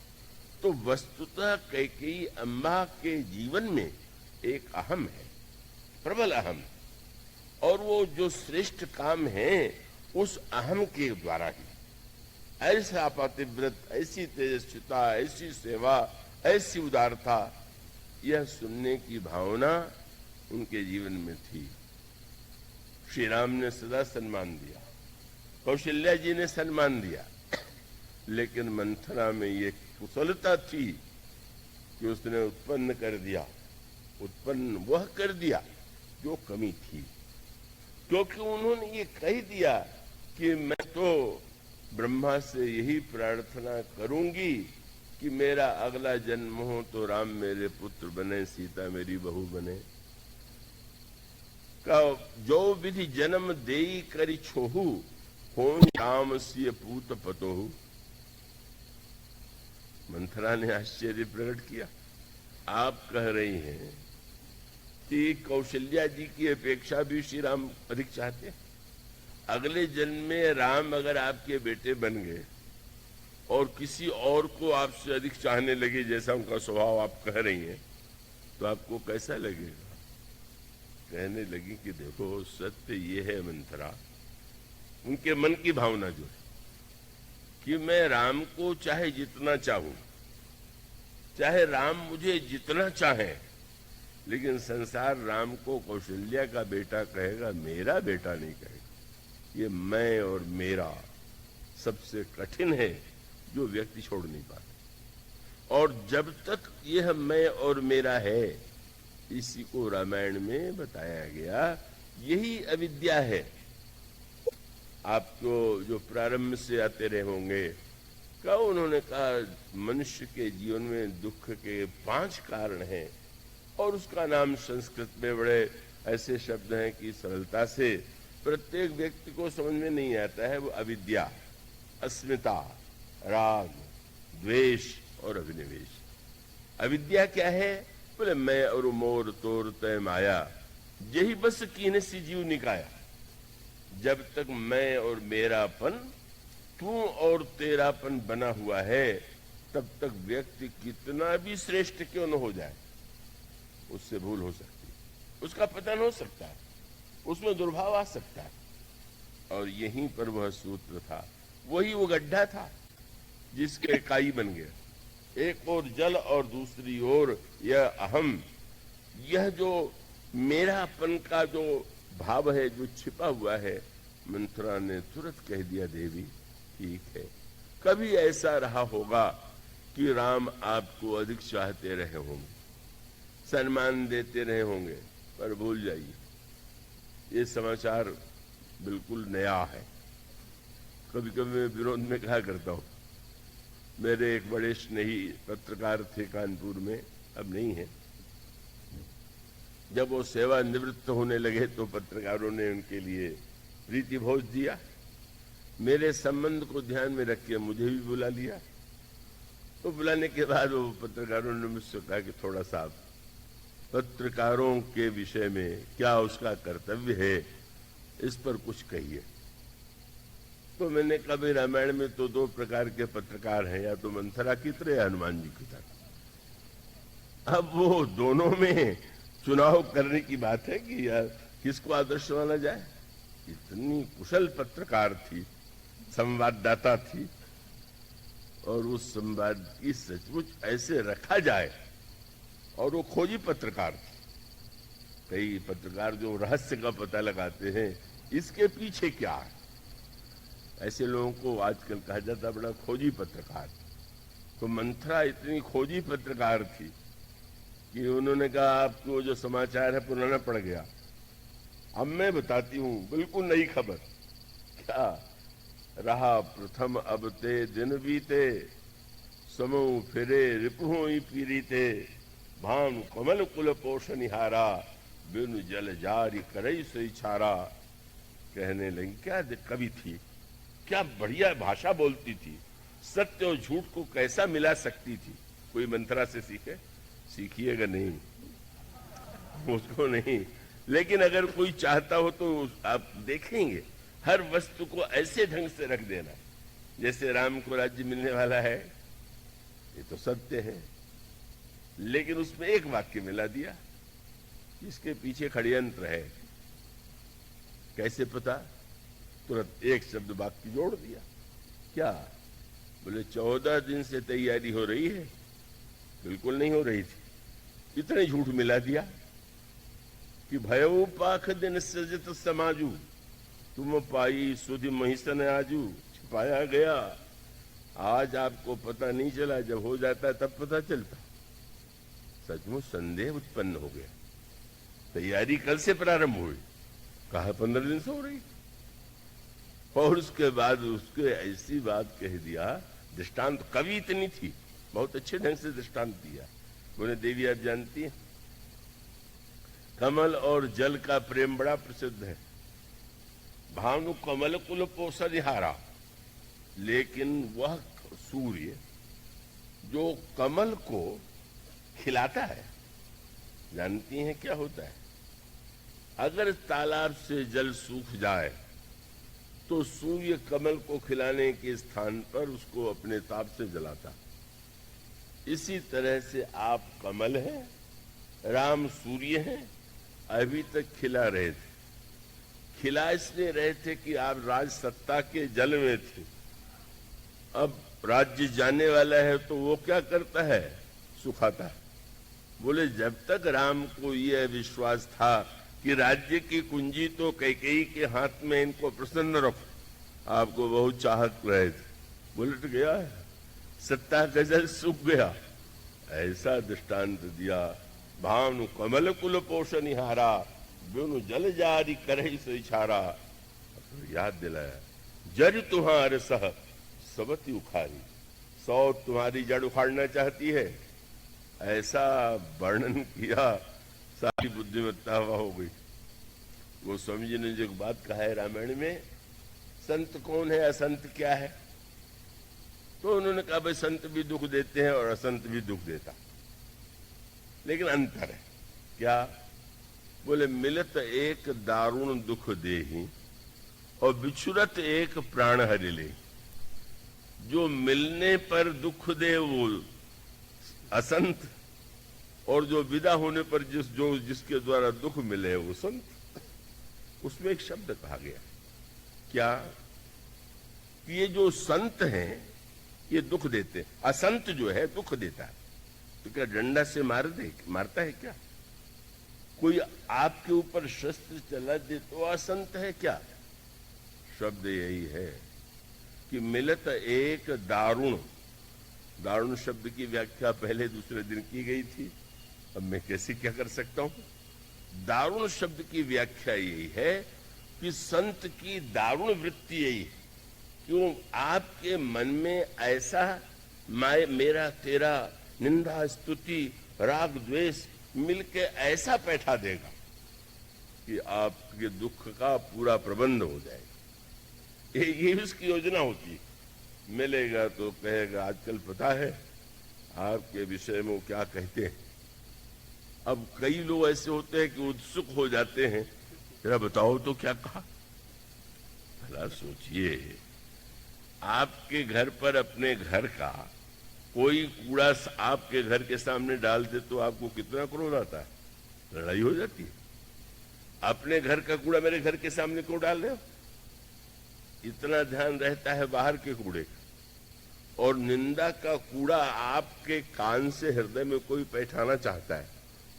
तो वस्तुतः कैकेयी अम्बा के जीवन में एक अहम है, प्रबल अहम, और वो जो श्रेष्ठ काम है उस अहम के द्वारा ही। ऐसा पातिव्रत, ऐसी तेजस्विता, ऐसी सेवा, ऐसी उदारता, यह सुनने की भावना उनके जीवन में थी। श्री राम ने सदा सम्मान दिया, कौशल्या जी ने सम्मान दिया, लेकिन मंथरा में ये कुशलता थी कि उसने उत्पन्न वह कर दिया जो कमी थी। क्योंकि उन्होंने ये कह दिया कि मैं तो ब्रह्मा से यही प्रार्थना करूंगी कि मेरा अगला जन्म हो तो राम मेरे पुत्र बने, सीता मेरी बहू बने। का जो विधि जन्म देई करि छोहू, हो राम सिय पूत पतोहू। मंथरा ने आश्चर्य प्रकट किया। आप कह रही हैं कि कौशल्या जी की अपेक्षा भी श्री राम अधिक चाहते हैं। अगले जन्म में राम अगर आपके बेटे बन गए और किसी और को आपसे अधिक चाहने लगे, जैसा उनका स्वभाव आप कह रही हैं, तो आपको कैसा लगेगा? कहने लगी कि देखो, सत्य ये है मंथरा, उनके मन की भावना जो है कि मैं राम को चाहे जितना चाहूं, चाहे राम मुझे जितना चाहे, लेकिन संसार राम को कौशल्या का बेटा कहेगा, मेरा बेटा नहीं कहेगा। ये मैं और मेरा सबसे कठिन है जो व्यक्ति छोड़ नहीं पाता। और जब तक यह मैं और मेरा है, इसी को रामायण में बताया गया, यही अविद्या है। आपको जो प्रारंभ से आते रहे होंगे, क्या उन्होंने कहा मनुष्य के जीवन में दुख के 5 कारण हैं, और उसका नाम संस्कृत में बड़े ऐसे शब्द हैं कि सरलता से प्रत्येक व्यक्ति को समझ में नहीं आता है। वो अविद्या, अस्मिता, राग, द्वेष और अभिनिवेश। अविद्या क्या है? बोले मैं और मोर तोर तय माया, यही बस कीने सी जीव निकाया। जब तक मैं और मेरापन, तू और तेरापन बना हुआ है, तब तक व्यक्ति कितना भी श्रेष्ठ क्यों न हो जाए, उससे भूल हो सकती है, उसका पतन हो सकता है, उसमें दुर्भाव आ सकता है। और यहीं पर वह सूत्र था, वही वो गड्ढा था जिसके इकाई बन गया। एक ओर जल और दूसरी ओर यह अहम, यह जो मेरापन का जो भाव है, जो छिपा हुआ है। मंथरा ने तुरंत कह दिया, देवी ठीक है, कभी ऐसा रहा होगा कि राम आपको अधिक चाहते रहे होंगे, सम्मान देते रहे होंगे, पर भूल जाइए, ये समाचार बिल्कुल नया है। कभी कभी मैं विरोध में कहा करता हूं, मेरे एक बड़े स्नेही पत्रकार थे कानपुर में, अब नहीं है। जब वो सेवा निवृत्त होने लगे तो पत्रकारों ने उनके लिए प्रीति भोज दिया। मेरे संबंध को ध्यान में रख के मुझे भी बुला लिया। तो बुलाने के बाद वो पत्रकारों ने मुझसे कहा कि थोड़ा सा पत्रकारों के विषय में क्या उसका कर्तव्य है, इस पर कुछ कहिए। तो मैंने कहा भाई रामायण में तो दो प्रकार के पत्रकार हैं, या तो मंथरा की तरह या हनुमान जी की तरह। अब वो दोनों में चुनाव करने की बात है कि यार किसको आदर्श माना जाए। इतनी कुशल पत्रकार थी, संवाददाता थी, और उस संवाद की सचमुच ऐसे रखा जाए। और वो खोजी पत्रकार थी। कई पत्रकार जो रहस्य का पता लगाते हैं इसके पीछे क्या है, ऐसे लोगों को आजकल कहा जाता बड़ा खोजी पत्रकार। तो मंथरा इतनी खोजी पत्रकार थी कि उन्होंने कहा आपको वो जो समाचार है पुराना पड़ गया, अब मैं बताती हूं बिल्कुल नई खबर। क्या रहा प्रथम अब ते दिन बीते, समूह फिरे रिपुहि पीरीते, भानु कमल कुल पोषनिहारा, बिनु जल जारी करई सही छारा। कहने लगी क्या कवि थी, क्या बढ़िया भाषा बोलती थी, सत्य और झूठ को कैसा मिला सकती थी। कोई मंथरा से सीखे? सीखिएगा नहीं, उसको नहीं। लेकिन अगर कोई चाहता हो तो आप देखेंगे हर वस्तु को ऐसे ढंग से रख देना जैसे राम को राज्य मिलने वाला है, ये तो सत्य है, लेकिन उसमें एक वाक्य मिला दिया, इसके पीछे षड्यंत्र है। कैसे पता? तुरंत एक शब्द वाक्य जोड़ दिया। क्या? बोले 14 दिन से तैयारी हो रही है। बिल्कुल नहीं हो रही थी, इतने झूठ मिला दिया कि भयऊ पाख दिन सजत समाजू, तुम पाई सुधि महिसन आजू। छिपाया गया, आज आपको पता नहीं चला, जब हो जाता तब पता चलता। सचमुच संदेह उत्पन्न हो गया। तैयारी कल से प्रारंभ हुई, कहा 15 दिन से हो रही। और उसके बाद उसके ऐसी बात कह दिया, दृष्टांत कवि इतनी थी, बहुत अच्छे ढंग से दृष्टांत दिया। बोले देवी आप जानती हैं कमल और जल का प्रेम बड़ा प्रसिद्ध है। भानु कमल कुल पोषनिहारा, लेकिन वह सूर्य जो कमल को खिलाता है, जानती हैं क्या होता है? अगर तालाब से जल सूख जाए तो सूर्य कमल को खिलाने के स्थान पर उसको अपने ताप से जलाता। इसी तरह से आप कमल हैं, राम सूर्य हैं। अभी तक खिला रहे थे, खिला इसलिए रहे थे कि आप राज सत्ता के जल में थे। अब राज्य जाने वाला है तो वो क्या करता है? सुखाता है। बोले जब तक राम को यह विश्वास था कि राज्य की कुंजी तो कैकेयी के हाथ में, इनको प्रसन्न रखो, आपको बहुत चाहत रहे थे, उलट गया है, सत्ता का जल सूख गया। ऐसा दृष्टांत दिया। भानु कमल कुल पोषनिहारा, बिनु जल जारी करहि से इछारा। तो याद दिलाया, जड़ तुम्हार सह सबती उखारी, सौ तुम्हारी जड़ उखाड़ना चाहती है। ऐसा वर्णन किया, सारी बुद्धिमत्ता हवा हो गई। वो स्वामी जी ने जो बात कहा है रामायण में, संत कौन है, असंत क्या है? तो उन्होंने कहा भाई संत भी दुख देते हैं और असंत भी दुख देता, लेकिन अंतर है। क्या? बोले मिलत एक दारुण दुख देहि, और बिछुरत एक प्राण हरि ले। जो मिलने पर दुख दे वो असंत, और जो विदा होने पर जिसके द्वारा दुख मिले वो संत। उसमें एक शब्द कहा गया, क्या? कि ये जो संत हैं ये दुख देते, असंत जो है दुख देता है। तो क्या डंडा से मारता है क्या? कोई आपके ऊपर शस्त्र चला दे तो असंत है क्या? शब्द यही है कि मिलत एक दारुण, दारुण शब्द की व्याख्या पहले दूसरे दिन की गई थी, अब मैं कैसे क्या कर सकता हूं? दारुण शब्द की व्याख्या यही है कि संत की दारुण वृत्ति यही है। क्यों? आपके मन में ऐसा मेरा तेरा, निंदा स्तुति राग द्वेष मिलके ऐसा बैठा देगा कि आपके दुख का पूरा प्रबंध हो जाएगा। ये उसकी योजना होती है। मिलेगा तो कहेगा आजकल पता है आपके विषय में वो क्या कहते हैं। अब कई लोग ऐसे होते हैं कि उत्सुक हो जाते हैं, जरा बताओ तो क्या कहा। भला सोचिए, आपके घर पर अपने घर का कोई कूड़ा आपके घर के सामने डाल दे तो आपको कितना क्रोध आता है, लड़ाई हो जाती है। अपने घर का कूड़ा मेरे घर के सामने क्यों डाल रहे हो? इतना ध्यान रहता है बाहर के कूड़े का। और निंदा का कूड़ा आपके कान से हृदय में कोई बैठाना चाहता है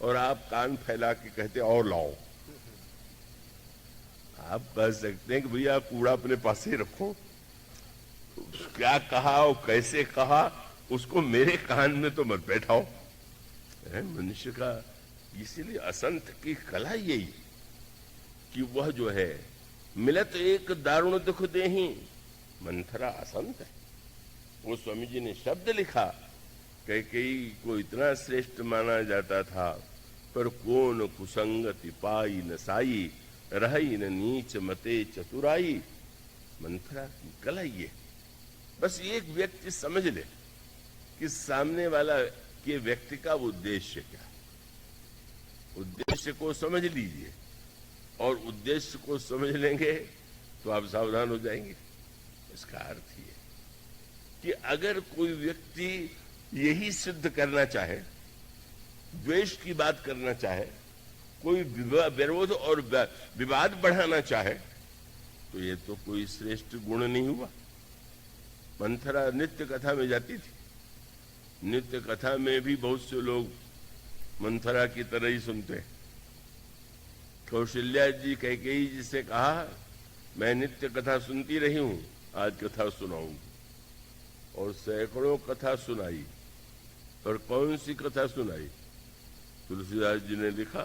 और आप कान फैला के कहते और लाओ। आप कह सकते हैं कि भैया कूड़ा अपने पास ही रखो, क्या कहा और कैसे कहा उसको मेरे कान में तो मत बैठाओ। मनुष्य का इसीलिए असंत की कला यही कि वह जो है मिलत एक दारुण दुख देही, मंथरा असंत है। वो स्वामी जी ने शब्द लिखा, कैकेयी को इतना श्रेष्ठ माना जाता था, पर कौन कुसंगति पाई न साई, रही न नीच मते चतुराई। मंथरा की कला ये, बस एक व्यक्ति समझ ले कि सामने वाला के व्यक्ति का उद्देश्य क्या, उद्देश्य को समझ लीजिए और उद्देश्य को समझ लेंगे तो आप सावधान हो जाएंगे। इसका अर्थ ये कि अगर कोई व्यक्ति यही सिद्ध करना चाहे, द्वेष की बात करना चाहे, कोई विरोध और विवाद बढ़ाना चाहे, तो ये तो कोई श्रेष्ठ गुण नहीं हुआ। मंथरा नित्य कथा में जाती थी, नित्य कथा में भी बहुत से लोग मंथरा की तरह ही सुनते हैं। कौशल्या जी कैकेयी जी से कहा, मैं नित्य कथा सुनती रही हूं, आज कथा सुनाऊंगी। और सैकड़ों कथा सुनाई। और कौन सी कथा सुनाई? तुलसीदास जी ने लिखा,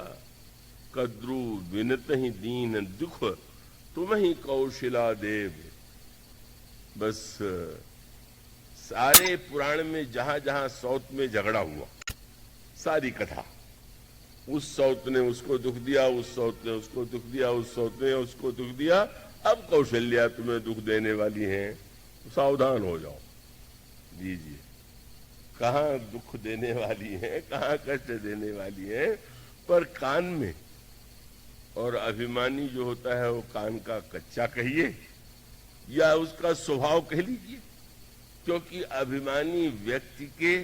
कद्रु विनत ही दीन दुख, तुम ही कौशिला देव। बस सारे पुराण में जहां जहां सौत में झगड़ा हुआ, सारी कथा, उस सौत ने उसको दुख दिया, उस सौत ने उसको दुख दिया, उस सौत ने उसको दुख दिया, अब कौशल्या तुम्हें दुख देने वाली हैं, तो सावधान हो जाओ। लीजिए, कहां दुख देने वाली हैं, कहां कष्ट देने वाली हैं, पर कान में। और अभिमानी जो होता है वो कान का कच्चा कहिए या उसका स्वभाव कह लीजिए, क्योंकि अभिमानी व्यक्ति के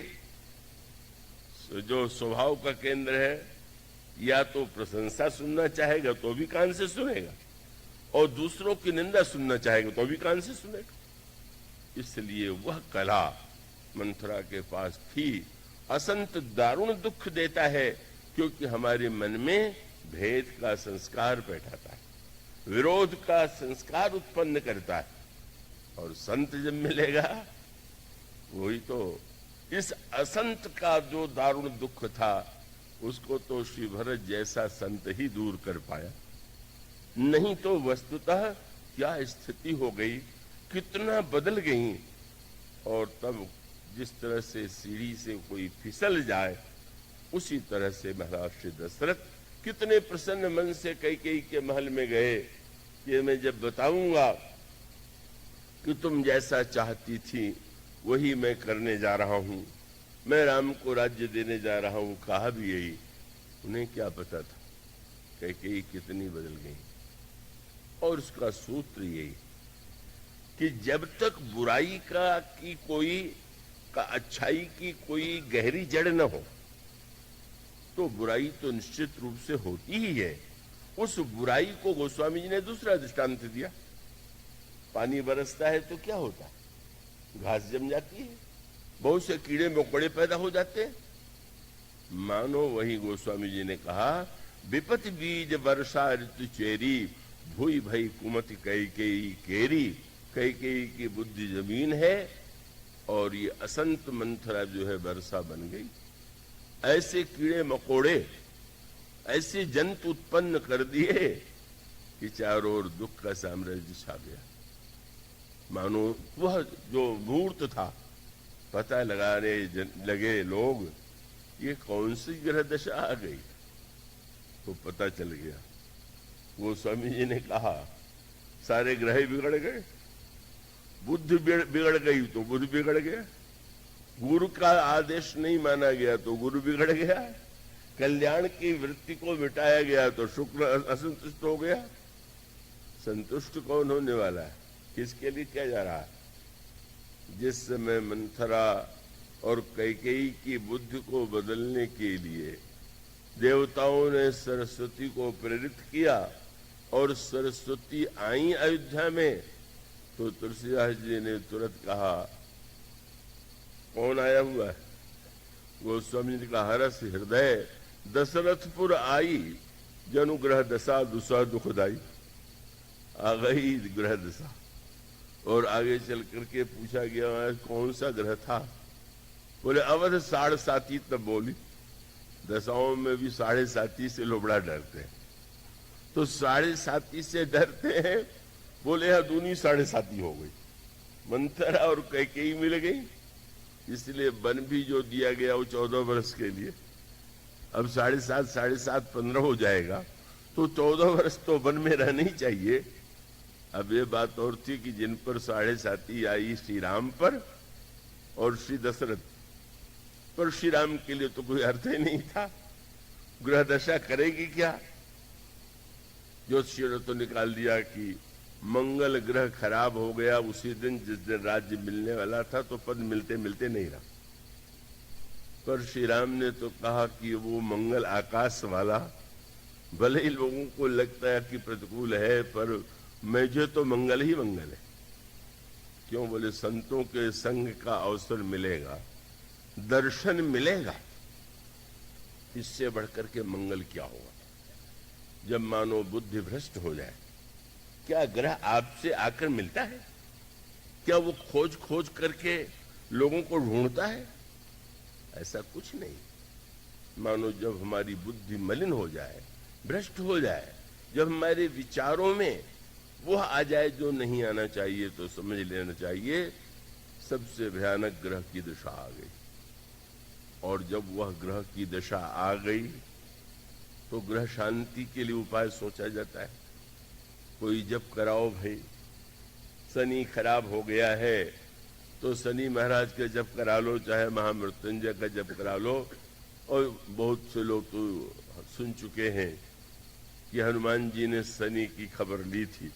जो स्वभाव का केंद्र है, या तो प्रशंसा सुनना चाहेगा तो भी कान से सुनेगा, और दूसरों की निंदा सुनना चाहेगा तो भी कान से सुनेगा। इसलिए वह कला मंथरा के पास थी। असंत दारुण दुख देता है, क्योंकि हमारे मन में भेद का संस्कार बैठाता है, विरोध का संस्कार उत्पन्न करता है। और संत जब मिलेगा, वही तो इस असंत का जो दारुण दुख था, उसको तो श्री भरत जैसा संत ही दूर कर पाया। नहीं तो वस्तुतः क्या स्थिति हो गई, कितना बदल गई। और तब जिस तरह से सीढ़ी से कोई फिसल जाए, उसी तरह से महाराज श्री दशरथ कितने प्रसन्न मन से कैकेयी के महल में गए कि मैं जब बताऊंगा कि तुम जैसा चाहती थी वही मैं करने जा रहा हूं, मैं राम को राज्य देने जा रहा हूं, कहा भी यही। उन्हें क्या पता था कैकेयी कितनी बदल गई। और उसका सूत्र यही कि जब तक बुराई का अच्छाई की कोई गहरी जड़ न हो, तो बुराई तो निश्चित रूप से होती ही है। उस बुराई को गोस्वामी जी ने दूसरा दृष्टांत दिया। पानी बरसता है तो क्या होता है, घास जम जाती है, बहुत से कीड़े मकोड़े पैदा हो जाते हैं। मानो वही गोस्वामी जी ने कहा, विपत्ति बीज वर्षा ऋतु चेरी, भूई भई कुमति कैकेयी केरी। कैकेयी की बुद्धि जमीन है और ये असंत मंथरा जो है वर्षा बन गई। ऐसे कीड़े मकोड़े, ऐसे जंतु उत्पन्न कर दिए कि चारों ओर दुख का साम्राज्य छा गया। मानो वह जो मूर्त था, पता लगाने लगे लोग ये कौन सी ग्रह दशा आ गई, तो पता चल गया। वो स्वामी जी ने कहा सारे ग्रह ही बिगड़ गए, बुद्धि बिगड़ गई तो बुध बिगड़ गया, गुरु का आदेश नहीं माना गया तो गुरु बिगड़ गया, कल्याण की वृत्ति को मिटाया गया तो शुक्र असंतुष्ट हो गया। संतुष्ट कौन होने वाला है, किसके लिए किया जा रहा है? जिस समय मंथरा और कैकेयी की बुद्धि को बदलने के लिए देवताओं ने सरस्वती को प्रेरित किया और सरस्वती आई अयोध्या में, तो तुलसीदास जी ने तुरंत कहा, कौन आया हुआ है? गोस्वामी जी का हरस हृदय दशरथपुर आई, जनु ग्रह दशा दुसा दुखदाई। आ गई ग्रह दशा। और आगे चल करके पूछा गया कौन सा ग्रह था? बोले अवध 7.5 तब बोली। दशाओं में भी 7.5 से लोग बड़ा डरते हैं, तो 7.5 से डरते हैं। बोले यह दूनी 7.5 हो गई, मंथरा और कैकेयी मिल गई, इसलिए वन भी जो दिया गया वो 14 वर्ष के लिए। अब 7.5 15 हो जाएगा, तो 14 वर्ष तो वन में रहना ही चाहिए। अब ये बात और थी कि जिन पर 7.5 आई श्री राम पर और श्री दशरथ पर, श्री राम के लिए तो कोई अर्थ ही नहीं था। ग्रह दशा करेगी क्या? ज्योतिषियों ने तो निकाल दिया कि मंगल ग्रह खराब हो गया उसी दिन जिस दिन राज्य मिलने वाला था, तो पद मिलते मिलते नहीं रहा। पर श्री राम ने तो कहा कि वो मंगल आकाश वाला, भले ही लोगों को लगता है कि प्रतिकूल है, पर मुझे तो मंगल ही मंगल है। क्यों? बोले संतों के संग का अवसर मिलेगा, दर्शन मिलेगा, इससे बढ़कर के मंगल क्या होगा? जब मानो बुद्धि भ्रष्ट हो जाए, क्या ग्रह आपसे आकर मिलता है? क्या वो खोज खोज करके लोगों को ढूंढता है? ऐसा कुछ नहीं। मानो जब हमारी बुद्धि मलिन हो जाए, भ्रष्ट हो जाए, जब हमारे विचारों में वो आ जाए जो नहीं आना चाहिए, तो समझ लेना चाहिए सबसे भयानक ग्रह की दशा आ गई। और जब वह ग्रह की दशा आ गई तो ग्रह शांति के लिए उपाय सोचा जाता है। कोई जप कराओ भाई, शनि खराब हो गया है तो शनि महाराज का जप करा लो, चाहे महामृत्युंजय का जप करा लो। और बहुत से लोग तो सुन चुके हैं कि हनुमान जी ने शनि की खबर ली थी,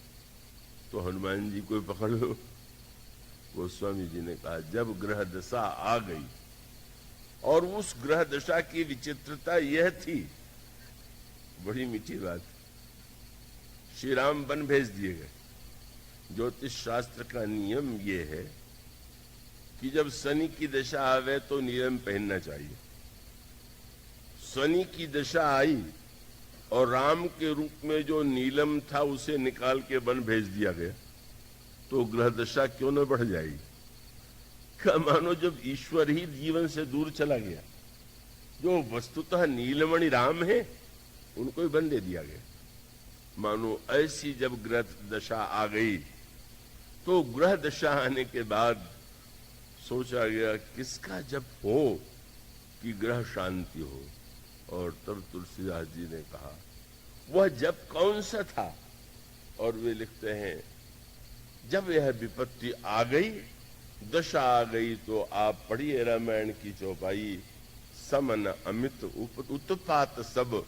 तो हनुमान जी को पकड़ लो। गोस्वामी जी ने कहा जब ग्रह दशा आ गई, और उस ग्रह दशा की विचित्रता यह थी, बड़ी मीठी बात, श्री राम वन भेज दिए गए। ज्योतिष शास्त्र का नियम यह है कि जब शनि की दशा आवे तो नीलम पहनना चाहिए। शनि की दशा आई और राम के रूप में जो नीलम था उसे निकाल के वन भेज दिया गया, तो ग्रह दशा क्यों न बढ़ जाएगी? क्या मानो जब ईश्वर ही जीवन से दूर चला गया, जो वस्तुतः नीलमणि राम है उनको ही वन दे दिया गया। मानो ऐसी जब ग्रह दशा आ गई, तो ग्रह दशा आने के बाद सोचा गया किसका जप हो कि ग्रह शांति हो। और तब तुलसीदास जी ने कहा वह जप कौन सा था? और वे लिखते हैं जब यह विपत्ति आ गई, दशा आ गई, तो आप पढ़िए रामायण की चौपाई, समन अमित उत्पात सब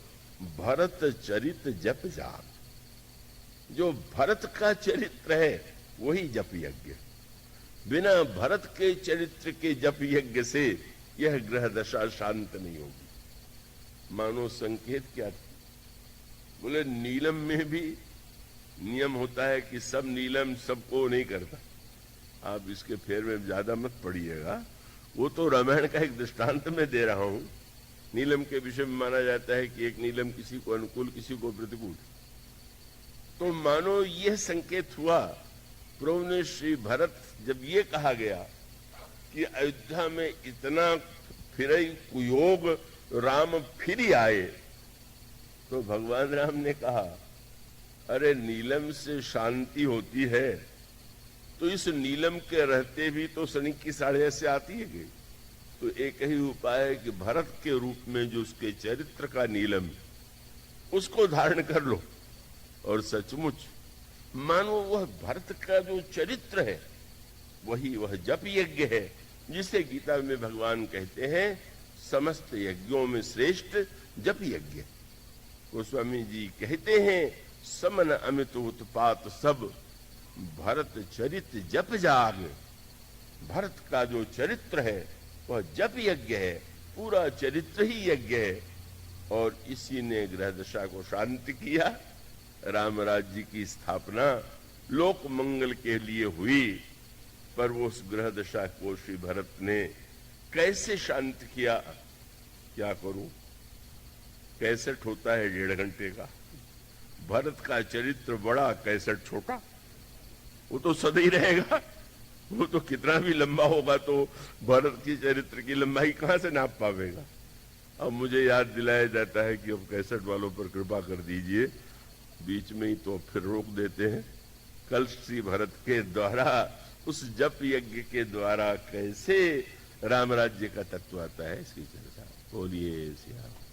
भरत चरित जप जाप। जो भरत का चरित्र है वही जप यज्ञ, बिना भरत के चरित्र के जप यज्ञ से यह ग्रह दशा शांत नहीं होगी। मानो संकेत क्या था? बोले नीलम में भी नियम होता है कि सब नीलम सबको नहीं करता। आप इसके फेर में ज्यादा मत पढ़िएगा, वो तो रामायण का एक दृष्टांत में दे रहा हूं। नीलम के विषय में माना जाता है कि एक नीलम किसी को अनुकूल किसी को प्रतिकूल। तो मानो यह संकेत हुआ, प्रभु ने श्री भरत जब ये कहा गया कि अयोध्या में इतना फिर कुयोग, राम फिर आए, तो भगवान राम ने कहा अरे नीलम से शांति होती है, तो इस नीलम के रहते भी तो शनि की साढ़े से आती है गई। तो एक ही उपाय है कि भरत के रूप में जो उसके चरित्र का नीलम, उसको धारण कर लो। और सचमुच मानो वह भरत का जो चरित्र है वही वह जप यज्ञ है, जिसे गीता में भगवान कहते हैं समस्त यज्ञों में श्रेष्ठ जप यज्ञ। गोस्वामी जी कहते हैं समन अमित उत्पात सब भरत चरित जप जाग। भरत का जो चरित्र है वह जप यज्ञ है, पूरा चरित्र ही यज्ञ है। और इसी ने ग्रह दशा को शांत किया। राम राज्य की स्थापना लोक मंगल के लिए हुई, पर वो उस ग्रह दशा को श्री भरत ने कैसे शांत किया, क्या करूं। कैसेट होता है 1.5 घंटे का, भरत का चरित्र बड़ा, कैसेट छोटा। वो तो सदा ही रहेगा, वो तो कितना भी लंबा होगा तो भरत की चरित्र की लंबाई कहां से नाप पावेगा। अब मुझे याद दिलाया जाता है कि अब कैसेट वालों पर कृपा कर दीजिए, बीच में ही तो फिर रोक देते हैं। कल श्री भरत के द्वारा, उस जप यज्ञ के द्वारा कैसे राम राज्य का तत्व आता है, इसकी चर्चा। बोलिए श्री राम।